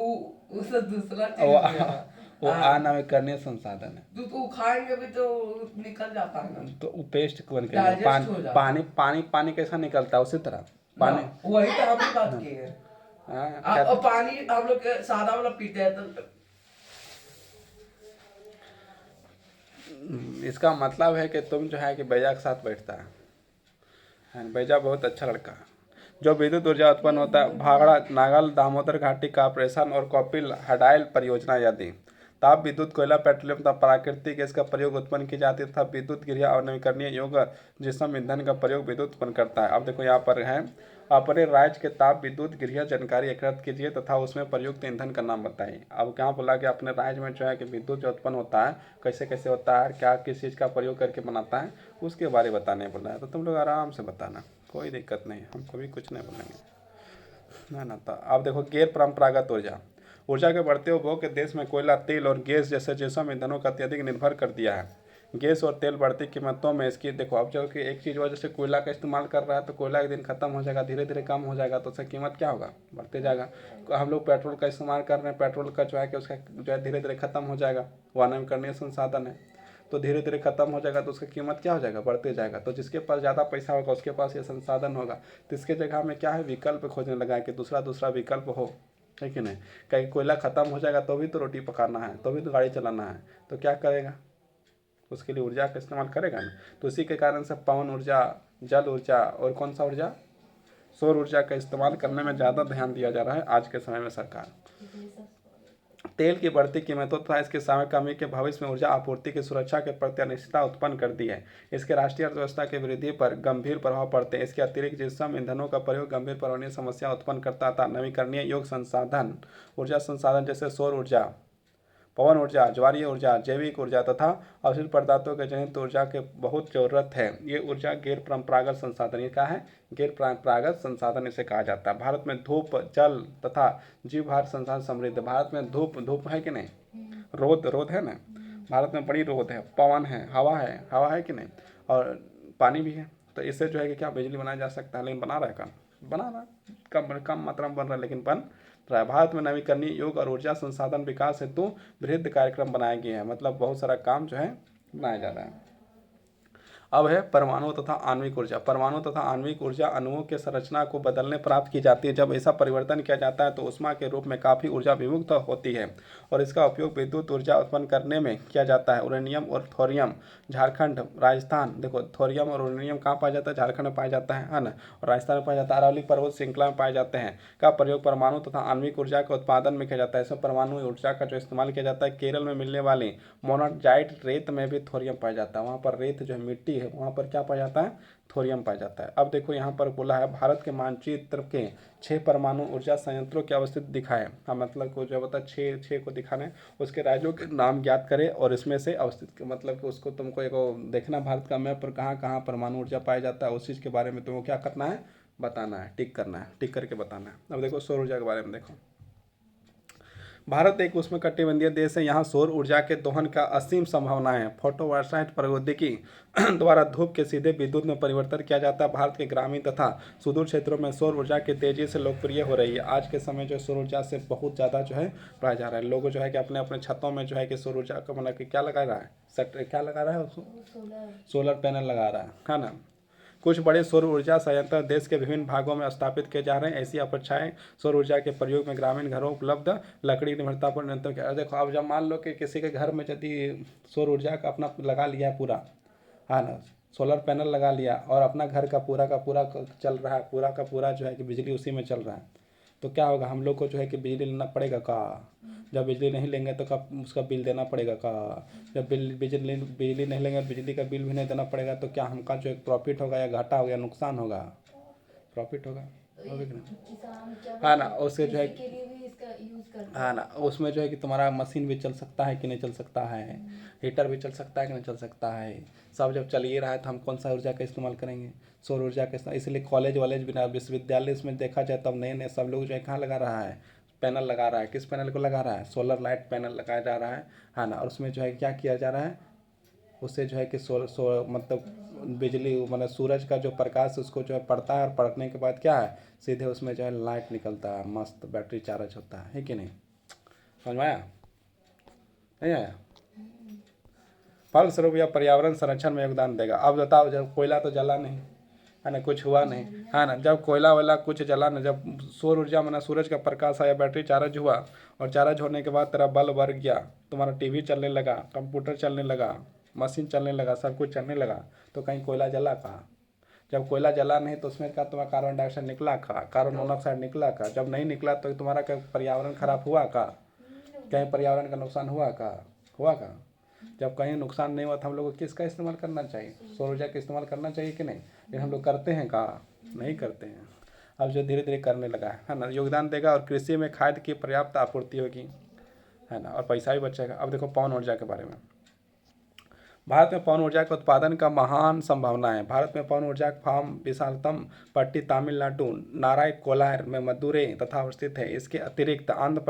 B: उसे दूसरा चीज
A: वो
B: हो गया।
A: वो
B: हाँ,
A: अनवीकरणीय संसाधन है।
B: तो खाएंगे भी तो निकल जाता है ना।
A: तो वो पेस्ट बन के
B: Digest
A: पानी
B: हो जाता
A: पानी पानी पानी कैसा निकलता है उसी तरह पानी।
B: हाँ, वही तो हम भी बात किए।
A: हाँ,
B: और पानी हम लोग सादा वाला पीते हैं तो
A: इसका मतलब है कि तुम जो है कि बैजा के साथ बैठता है। बैजा बहुत अच्छा लड़का है। जो विद्युत ऊर्जा उत्पन्न होता है भाखड़ा, नागल, दामोदर घाटी कॉर्पोरेशन और कपिल हडाइल परियोजना आदि। ताप विद्युत, कोयला, पेट्रोलियम तथा प्राकृतिक गैस का प्रयोग उत्पन्न की जाती है तथा विद्युत गृह और नवीकरणीय योग्य जिसम ईंधन का प्रयोग विद्युत उत्पन्न करता है। अब देखो यहाँ पर है अपने राज्य के ताप विद्युत गृह जानकारी एकत्र कीजिए तथा उसमें प्रयुक्त ईंधन का नाम बताइए। अब क्या बोला कि अपने राज्य में जो है कि विद्युत जो उत्पन्न होता है कैसे कैसे होता है, क्या किस चीज़ का प्रयोग करके बनाता है उसके बारे में बताने बोला है। तो तुम लोग आराम से बताना, कोई दिक्कत नहीं, हम कभी कुछ नहीं बोलेंगे ना। तो अब देखो गैर परंपरागत ऊर्जा। ऊर्जा के बढ़ते उपभोग के देश में कोयला, तेल और गैस जैसे जीवाश्म ईंधनों का अत्यधिक निर्भर कर दिया है। गैस और तेल बढ़ती कीमतों में इसकी देखो, अब जो कि एक चीज़ हुआ जैसे कोयला का इस्तेमाल कर रहा है तो कोयला एक दिन खत्म हो जाएगा, धीरे धीरे कम हो जाएगा तो उसका कीमत क्या होगा? बढ़ते जाएगा। हम लोग पेट्रोल का इस्तेमाल कर रहे हैं, पेट्रोल का जो है कि उसका जो है धीरे धीरे खत्म हो जाएगा, वो अनवीकरणीय संसाधन है तो धीरे धीरे खत्म हो जाएगा तो उसका कीमत क्या हो जाएगा? बढ़ते जाएगा। तो जिसके पास ज़्यादा पैसा होगा उसके पास ये संसाधन होगा तो इसके जगह में क्या है विकल्प खोजने लगा है कि दूसरा दूसरा विकल्प हो, है कि नहीं? कहीं कोयला ख़त्म हो जाएगा तो भी तो रोटी पकाना है, तो भी तो गाड़ी चलाना है, तो क्या करेगा? उसके लिए ऊर्जा का इस्तेमाल करेगा ना। तो इसी के कारण से पवन ऊर्जा, जल ऊर्जा और कौन सा ऊर्जा, सौर ऊर्जा का इस्तेमाल करने में ज़्यादा ध्यान दिया जा रहा है आज के समय में सरकार। तेल की बढ़ती कीमतों तथा इसके समय कमी के भविष्य में ऊर्जा आपूर्ति की सुरक्षा के प्रति अनिश्चितता उत्पन्न कर दी है। इसके राष्ट्रीय अर्थव्यवस्था की वृद्धि पर गंभीर प्रभाव पड़ते हैं। इसके अतिरिक्त जीवाश्म ईंधनों का प्रयोग गंभीर पर्यावरणीय समस्या उत्पन्न करता था। नवीकरणीय योग्य संसाधन ऊर्जा संसाधन जैसे सौर ऊर्जा, पवन ऊर्जा, ज्वारीय ऊर्जा, जैविक ऊर्जा तथा अवशिष्ट पदार्थों के जनित ऊर्जा के बहुत जरूरत है। ये ऊर्जा गैर परंपरागत संसाधन, ये क्या है? गैर परंपरागत संसाधन इसे कहा जाता है। भारत में धूप, जल तथा जीवभार संसाधन समृद्ध। भारत में धूप है कि नहीं? रोद है ना, भारत में बड़ी रोद है। पवन है, हवा है कि नहीं? और पानी भी है। तो इससे जो है कि क्या बिजली बनाया जा सकता है, लेकिन बना रहा है कम, बना रहा है कम मात्रा में बन रहा है लेकिन बन रहा है। भारत में नवीकरणीय योग्य और ऊर्जा संसाधन विकास हेतु बृहद कार्यक्रम बनाए गए हैं, मतलब बहुत सारा काम जो है बनाया जा रहा है। अब है परमाणु तथा आणविक ऊर्जा। परमाणु तथा आणविक ऊर्जा अणुओं के संरचना को बदलने प्राप्त की जाती है। जब ऐसा परिवर्तन किया जाता है तो ऊष्मा के रूप में काफ़ी ऊर्जा विमुक्त होती है और इसका उपयोग विद्युत ऊर्जा उत्पन्न करने में किया जाता है। यूरेनियम और थोरियम झारखंड, राजस्थान, देखो थोरियम और यूरेनियम कहाँ पाया जाता है? झारखंड में पाया जाता है ना, और राजस्थान में पाया जाता है। अरावली पर्वत श्रृंखला में पाए जाते हैं। का प्रयोग परमाणु तथा आणविक ऊर्जा के उत्पादन में किया जाता है। इसमें परमाणु ऊर्जा का जो इस्तेमाल किया जाता है। केरल में मिलने वाली मोनाजाइट रेत में भी थोरियम पाया जाता है। वहाँ पर रेत जो है मिट्टी है, वहाँ पर क्या पाया जाता है? थोरियम पाया जाता है। अब देखो यहाँ पर बोला है भारत के मानचित्र के 6 परमाणु ऊर्जा संयंत्रों की अवस्थित दिखाएं। हाँ, मतलब को जो बता 6 को दिखाने, उसके राज्यों के नाम ज्ञात करें और इसमें से अवस्थित, मतलब कि उसको तुमको एक देखना भारत का मैप पर कहाँ कहाँ परमाणु ऊर्जा पाया जाता है, उस चीज़ के बारे में तुमको क्या करना है? बताना है, टिक करना है, टिक करके बताना है। अब देखो सौर ऊर्जा के बारे में देखो। भारत एक उष्णकटिबंधीय देश है। यहाँ सौर ऊर्जा के दोहन का असीम संभावना है। फोटोवोल्टाइक प्रौद्योगिकी द्वारा धूप के सीधे विद्युत में परिवर्तन किया जाता है। भारत के ग्रामीण तथा सुदूर क्षेत्रों में सौर ऊर्जा की तेजी से लोकप्रिय हो रही है। आज के समय जो सौर ऊर्जा से बहुत ज़्यादा जो है बढ़ाया जा रहा है। लोग जो है कि अपने अपने छतों में जो है कि सौर ऊर्जा का मतलब कि क्या लगा रहा है? क्या लगा रहा है उसको? सोलर पैनल लगा रहा है ना। कुछ बड़े सौर ऊर्जा संयंत्र देश के विभिन्न भागों में स्थापित किए जा रहे हैं। ऐसी अपेक्षाएं सौर ऊर्जा के प्रयोग में ग्रामीण घरों उपलब्ध लकड़ी निर्भरता पर नियंत्रण किया। देखो अब जब मान लो कि किसी के घर में यदि सौर ऊर्जा का अपना लगा लिया पूरा, हाँ ना, सोलर पैनल लगा लिया और अपना घर का पूरा चल रहा है, पूरा का पूरा जो है कि बिजली उसी में चल रहा है, तो क्या होगा? हम लोग को जो है कि बिजली लेना पड़ेगा का? जब बिजली नहीं लेंगे तो कब उसका बिल देना पड़ेगा का? जब बिजली नहीं लेंगे, बिजली का बिल भी नहीं देना पड़ेगा तो क्या हमका जो एक प्रॉफिट होगा या घाटा होगा या नुकसान होगा? प्रॉफिट होगा। वो भी नहीं।
C: किसान क्या
A: हाँ ना,
C: बोलते हैं,
A: उससे जो है
C: कृषि के लिए भी इसका यूज करते हैं।
A: हाँ ना, उसमें जो है कि तुम्हारा मशीन भी चल सकता है कि नहीं चल सकता है, हीटर भी चल सकता है कि नहीं चल सकता है। सब जब चल ही रहा है तो हम कौन सा ऊर्जा का इस्तेमाल करेंगे, सौर ऊर्जा का इस्तेमाल। इसलिए कॉलेज वॉलेज भी ना, विश्वविद्यालय इसमें देखा जाए तब नए नए सब लोग जो है कहाँ लगा रहा है, पैनल लगा रहा है। किस पैनल को लगा रहा है, सोलर लाइट पैनल लगाया जा रहा है। हाँ ना, और उसमें जो है क्या किया जा रहा है, उससे जो है कि मतलब बिजली, मतलब सूरज का जो प्रकाश उसको जो है पड़ता है, और पड़ने के बाद क्या है, सीधे उसमें जो है लाइट निकलता है, मस्त बैटरी चार्ज होता है कि नहीं। समझ में आया, नहीं आया। फलस्वरूप यह पर्यावरण संरक्षण में योगदान देगा। अब बताओ, जब कोयला तो जला नहीं है ना, कुछ हुआ नहीं है ना, जब कोयला वाला कुछ जला नहीं, जब सौर ऊर्जा माना सूरज का प्रकाश आया, बैटरी चार्ज हुआ, और चार्ज होने के बाद तेरा बल्ब बढ़ गया, तुम्हारा टीवी चलने लगा, कंप्यूटर चलने लगा, मशीन चलने लगा, सब कुछ चलने लगा, तो कहीं कोयला जला कहाँ। जब कोयला जला नहीं तो उसमें क्या तुम्हारा कार्बन डाइऑक्साइड निकला का, कार्बन मोनोऑक्साइड निकला का। जब नहीं निकला तो तुम्हारा क्या पर्यावरण खराब हुआ का, कहीं पर्यावरण का नुकसान हुआ का, हुआ का। जब कहीं नुकसान नहीं हुआ तो हम लोग को किसका इस्तेमाल करना चाहिए, सौर ऊर्जा का इस्तेमाल करना चाहिए कि नहीं। लेकिन हम लोग करते हैं का, नहीं करते हैं। अब जो धीरे धीरे करने लगा है ना, योगदान देगा, और कृषि में खाद की पर्याप्त आपूर्ति होगी, है ना, और पैसा भी बचेगा। अब देखो पवन ऊर्जा के बारे में, भारत में पवन ऊर्जा के उत्पादन का महान संभावना है। भारत में पवन ऊर्जा फार्म विशालतम पट्टी तमिलनाडु नारायणकोलार में मदुरै तथा अवस्थित है। इसके अतिरिक्त आंध्र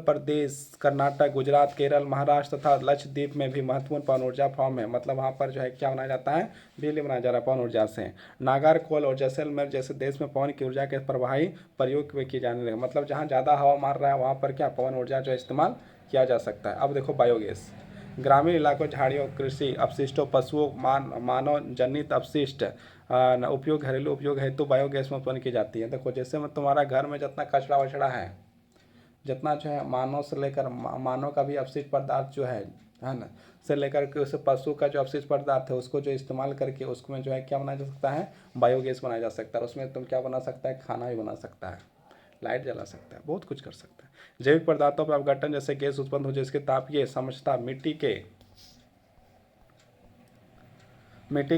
A: प्रदेश, कर्नाटक, गुजरात, केरल, महाराष्ट्र तथा लक्षद्वीप में भी महत्वपूर्ण पवन ऊर्जा फार्म है। मतलब वहाँ पर जो है क्या बनाया जाता है, बिजली बनाया जा रहा है पवन ऊर्जा से। नागरकोल और जैसलमेर जैसे देश में पवन की ऊर्जा के प्रभावी प्रयोग में किए जाने लगे। मतलब जहाँ ज़्यादा हवा मार रहा है वहाँ पर क्या पवन ऊर्जा जो इस्तेमाल किया जा सकता है। अब देखो बायोगैस, ग्रामीण इलाकों, झाड़ियों, कृषि अपशिष्टों, पशुओं, मानव जनित अपशिष्ट उपयोग, घरेलू उपयोग हेतु बायोगैस में उत्पन्न की जाती है। देखो जैसे में तुम्हारा घर में जितना कचरा वचड़ा है, जितना जो है मानव से लेकर मानव का भी अपशिष्ट पदार्थ जो है ना, से लेकर के उस पशु का जो अपशिष्ट पदार्थ है उसको जो इस्तेमाल करके उसमें जो है क्या बनाया जा सकता है, बायोगैस बनाया जा सकता है। उसमें तुम क्या बना सकता है, खाना भी बना सकता है, लाइट जला सकता है, बहुत कुछ कर सकता है। जैविक पदार्थों पर अपघटन जैसे गैस उत्पन्न हो जिसके तापीय समझता मिट्टी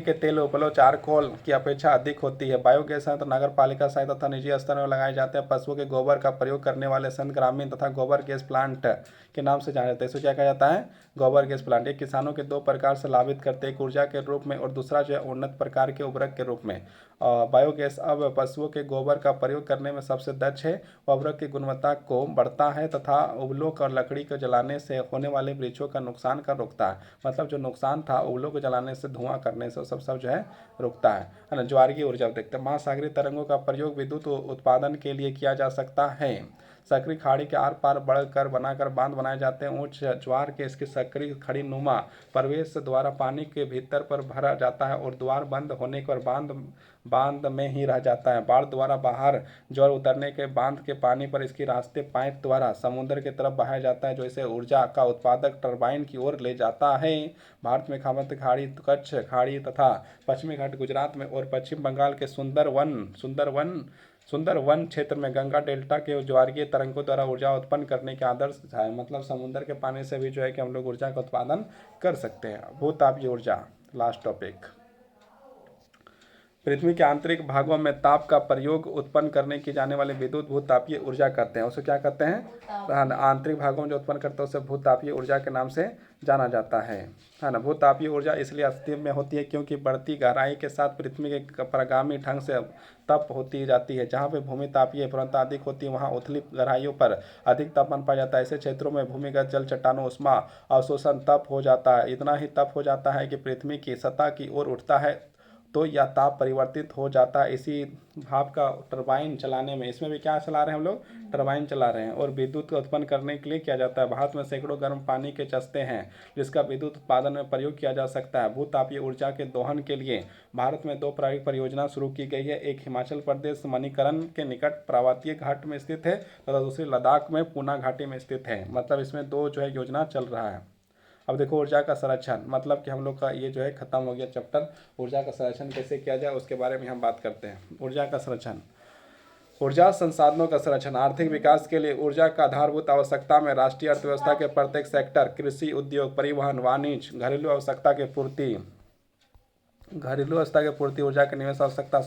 A: के तेल उपलो चारकोल की अपेक्षा अधिक होती है। बायोगैस संयंत्र नगर पालिका सहित तथा निजी स्तर में लगाए जाते हैं। पशुओं के गोबर का प्रयोग करने वाले संयंत्र ग्रामीण तथा गोबर गैस प्लांट के नाम से जाने जाते हैं। इसको क्या कहा जाता है, गोबर गैस प्लांट। ये किसानों के दो प्रकार से लाभित करते हैं, एक ऊर्जा के रूप में और दूसरा जो है उन्नत प्रकार के उर्वरक के रूप में। बायोगैस अब पशुओं के गोबर का प्रयोग करने में सबसे दक्ष है, उर्वरक की गुणवत्ता को बढ़ता है तथा उबलों और लकड़ी को जलाने से होने वाले वृक्षों का नुकसान कर रोकता है। मतलब जो नुकसान था उबलों को जलाने से, धुआं करने से, सब जो है रुकता है ना। ज्वारीय ऊर्जा देखते हैं, महासागरीय तरंगों का प्रयोग विद्युत उत्पादन के लिए किया जा सकता है। सक्रिय खाड़ी के आर पार बढ़कर बनाकर बांध बनाए जाते हैं। ऊंच ज्वार के इसके सक्रिय खड़ी नुमा प्रवेश द्वारा पानी के भीतर पर भरा जाता है और द्वार बंद होने पर बांध में ही रह जाता है। बाढ़ द्वारा बाहर ज्वार उतरने के बांध के पानी पर इसकी रास्ते पाइप द्वारा समुद्र की तरफ बहाया जाता है, जो इसे ऊर्जा का उत्पादक टरबाइन की ओर ले जाता है। भारत में खामत खाड़ी, कच्छ खाड़ी तथा पश्चिमी घाट गुजरात में और पश्चिम बंगाल के सुंदरवन क्षेत्र में गंगा डेल्टा के ज्वारीय तरंगों द्वारा ऊर्जा उत्पन्न करने के आदर्श है। मतलब समुद्र के पानी से भी जो है कि हम लोग ऊर्जा का उत्पादन कर सकते हैं। भूतापीय ऊर्जा, लास्ट टॉपिक। पृथ्वी के आंतरिक भागों में ताप का प्रयोग उत्पन्न करने की जाने वाली विद्युत भूतापीय ऊर्जा कहते हैं। उसे क्या कहते हैं, आंतरिक भागों में जो उत्पन्न करते हैं उसे भूतापीय ऊर्जा के नाम से जाना जाता है ना। भूतापीय ऊर्जा इसलिए अस्तित्व में होती है क्योंकि बढ़ती गहराई के साथ पृथ्वी के परगामी ढंग से तप होती जाती है। जहाँ पे भूमि तापीय प्रवणता अधिक होती है वहाँ उथली गहराइयों पर अधिक तापमान पाया जाता है। ऐसे क्षेत्रों में भूमिगत जल चट्टानों उष्मा अवशोषण तप हो जाता है। इतना ही तप हो जाता है कि पृथ्वी की सतह की ओर उठता है तो यह ताप परिवर्तित हो जाता है। इसी भाप का टरबाइन चलाने में, इसमें भी क्या चला रहे हैं हम लोग, टरबाइन चला रहे हैं, और विद्युत को उत्पन्न करने के लिए किया जाता है। भारत में सैकड़ों गर्म पानी के चस्ते हैं जिसका विद्युत उत्पादन में प्रयोग किया जा सकता है। भूतापीय ऊर्जा के दोहन के लिए भारत में 2 प्रायोगिक परियोजना शुरू की गई है। एक हिमाचल प्रदेश मणिकरण के निकट पर्वतीय घाट में स्थित है तथा दूसरी लद्दाख में पूना घाटी में स्थित है। मतलब इसमें 2 जो है योजना चल रहा है। अब देखो ऊर्जा का संरक्षण, मतलब कि हम लोग का ये जो है खत्म हो गया चैप्टर, ऊर्जा का संरक्षण कैसे किया जाए उसके बारे में हम बात करते हैं। ऊर्जा का संरक्षण, ऊर्जा संसाधनों का संरक्षण। आर्थिक विकास के लिए ऊर्जा का आधारभूत आवश्यकता में राष्ट्रीय अर्थव्यवस्था के प्रत्येक सेक्टर, कृषि, उद्योग, परिवहन, वाणिज्य, घरेलू अवस्था के पूर्ति, ऊर्जा के निवेश आवश्यकता,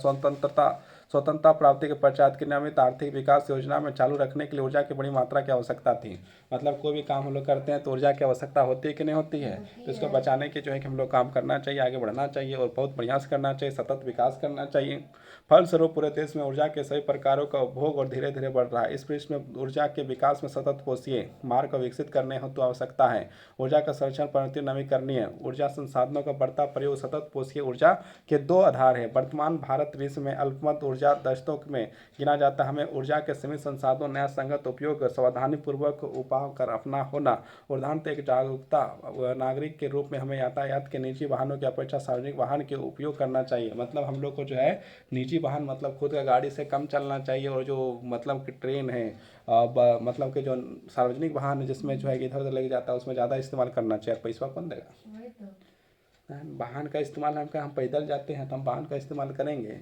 A: स्वतंत्रता प्राप्ति के पश्चात की नियमित आर्थिक विकास योजना में चालू रखने के लिए ऊर्जा की बड़ी मात्रा की आवश्यकता थी। मतलब कोई भी काम हम लोग करते हैं तो ऊर्जा की आवश्यकता होती है कि नहीं होती है। तो इसको बचाने की जो है कि हम लोग काम करना चाहिए, आगे बढ़ना चाहिए और बहुत बढ़िया से करना चाहिए, सतत विकास करना चाहिए। फलस्वरूप पूरे देश में ऊर्जा के सभी प्रकारों का उपभोग और धीरे धीरे बढ़ रहा है। इस पृष्ठ में ऊर्जा के विकास में सतत पोषीय मार्ग को विकसित करने हेतु आवश्यकता है। ऊर्जा का संरक्षण, परिवर्तन, नवीकरणीय ऊर्जा संसाधनों का बढ़ता प्रयोग सतत पोषीय ऊर्जा के दो आधार हैं। वर्तमान भारत विश्व में अल्पमत ऊर्जा दशकों में गिना जाता है। हमें ऊर्जा के सीमित संसाधनों न्याय संगत उपयोग, सावधानीपूर्वक उपाय कर अपना होना। उदाहरणतः एक जागरूकता नागरिक के रूप में हमें यातायात के निजी वाहनों की अपेक्षा सार्वजनिक वाहन के उपयोग करना चाहिए। मतलब हम लोग को जो है निजी वाहन मतलब खुद का गाड़ी से कम चलना चाहिए और जो मतलब कि ट्रेन है मतलब कि जो सार्वजनिक वाहन है जिसमें जो है इधर उधर लेके जाता है उसमें ज़्यादा इस्तेमाल करना चाहिए। पैसा कौन देगा?
C: वही तो।
A: वाहन का इस्तेमाल हम पैदल जाते हैं तो हम वाहन का इस्तेमाल करेंगे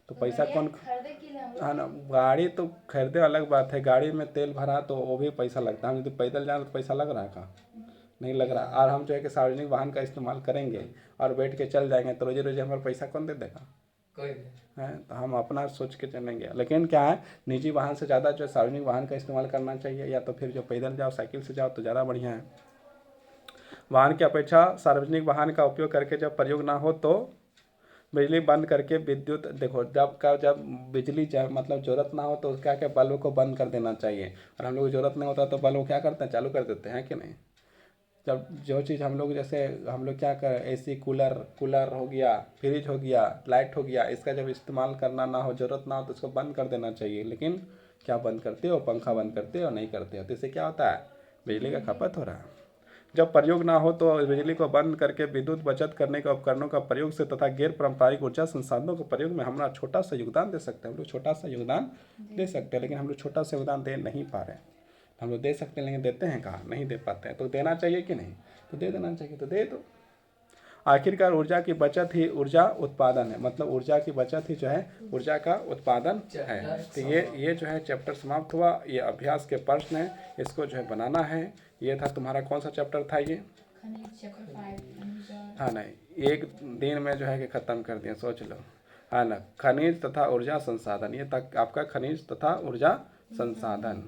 A: तो पैसा
C: बढ़िया
A: कौन?
C: खरीदे के लिए हम लोग
A: हाँ ना, गाड़ी तो खरीदे अलग बात है, गाड़ी में तेल भरा तो वो भी पैसा लगता है। हम यदि पैदल जाए तो पैसा लग रहा है का? नहीं लग रहा। और हम जो है कि सार्वजनिक वाहन का इस्तेमाल करेंगे और बैठ के चल जाएंगे तो रोजे रोजे हमारा पैसा कौन दे देगा?
B: कोई नहीं।
A: है तो हम अपना सोच के चलेंगे। लेकिन क्या है, निजी वाहन से ज़्यादा जो सार्वजनिक वाहन का इस्तेमाल करना चाहिए, या तो फिर जो पैदल जाओ साइकिल से जाओ तो ज़्यादा बढ़िया है। वाहन की अपेक्षा सार्वजनिक वाहन का उपयोग करके जब प्रयोग ना हो तो बिजली बंद करके विद्युत देखो जब बिजली मतलब ज़रूरत ना हो तो क्या क्या बल्ब को बंद कर देना चाहिए। और हम लोग को ज़रूरत नहीं होता तो बल्ब क्या करते हैं, चालू कर देते हैं कि नहीं। जब जो चीज़ हम लोग जैसे हम लोग क्या कर एसी कूलर हो गया, फ्रिज हो गया, लाइट हो गया, इसका जब इस्तेमाल करना ना हो, ज़रूरत ना हो तो इसको बंद कर देना चाहिए। लेकिन क्या बंद करते हो? पंखा बंद करते हो? नहीं करते हो। तो इससे क्या होता है, बिजली का खपत हो रहा है। जब प्रयोग ना हो तो बिजली को बंद करके विद्युत बचत करने के उपकरणों का प्रयोग से तथा गैर पारंपरिक ऊर्जा संसाधनों के प्रयोग में हमारा छोटा सा योगदान दे सकते हैं। हम लोग छोटा सा योगदान दे सकते हैं, लेकिन हम लोग छोटा सा योगदान दे नहीं पा रहे हैं। हम लोग दे सकते हैं लेकिन देते हैं कहाँ? नहीं दे पाते हैं। तो देना चाहिए कि नहीं? तो दे देना चाहिए, तो दे दो। आखिरकार ऊर्जा की बचत ही ऊर्जा उत्पादन है। मतलब ऊर्जा की बचत ही जो है ऊर्जा का उत्पादन है। तो ये जो है चैप्टर समाप्त हुआ। ये अभ्यास के प्रश्न है, इसको जो है बनाना है। ये था तुम्हारा कौन सा चैप्टर था ये?
C: खनिज चैप्टर 5।
A: हाँ नहीं, एक दिन में जो है कि ख़त्म कर दिया, सोच लो। हाँ ना, खनिज तथा ऊर्जा संसाधन, ये तक आपका खनिज तथा ऊर्जा संसाधन।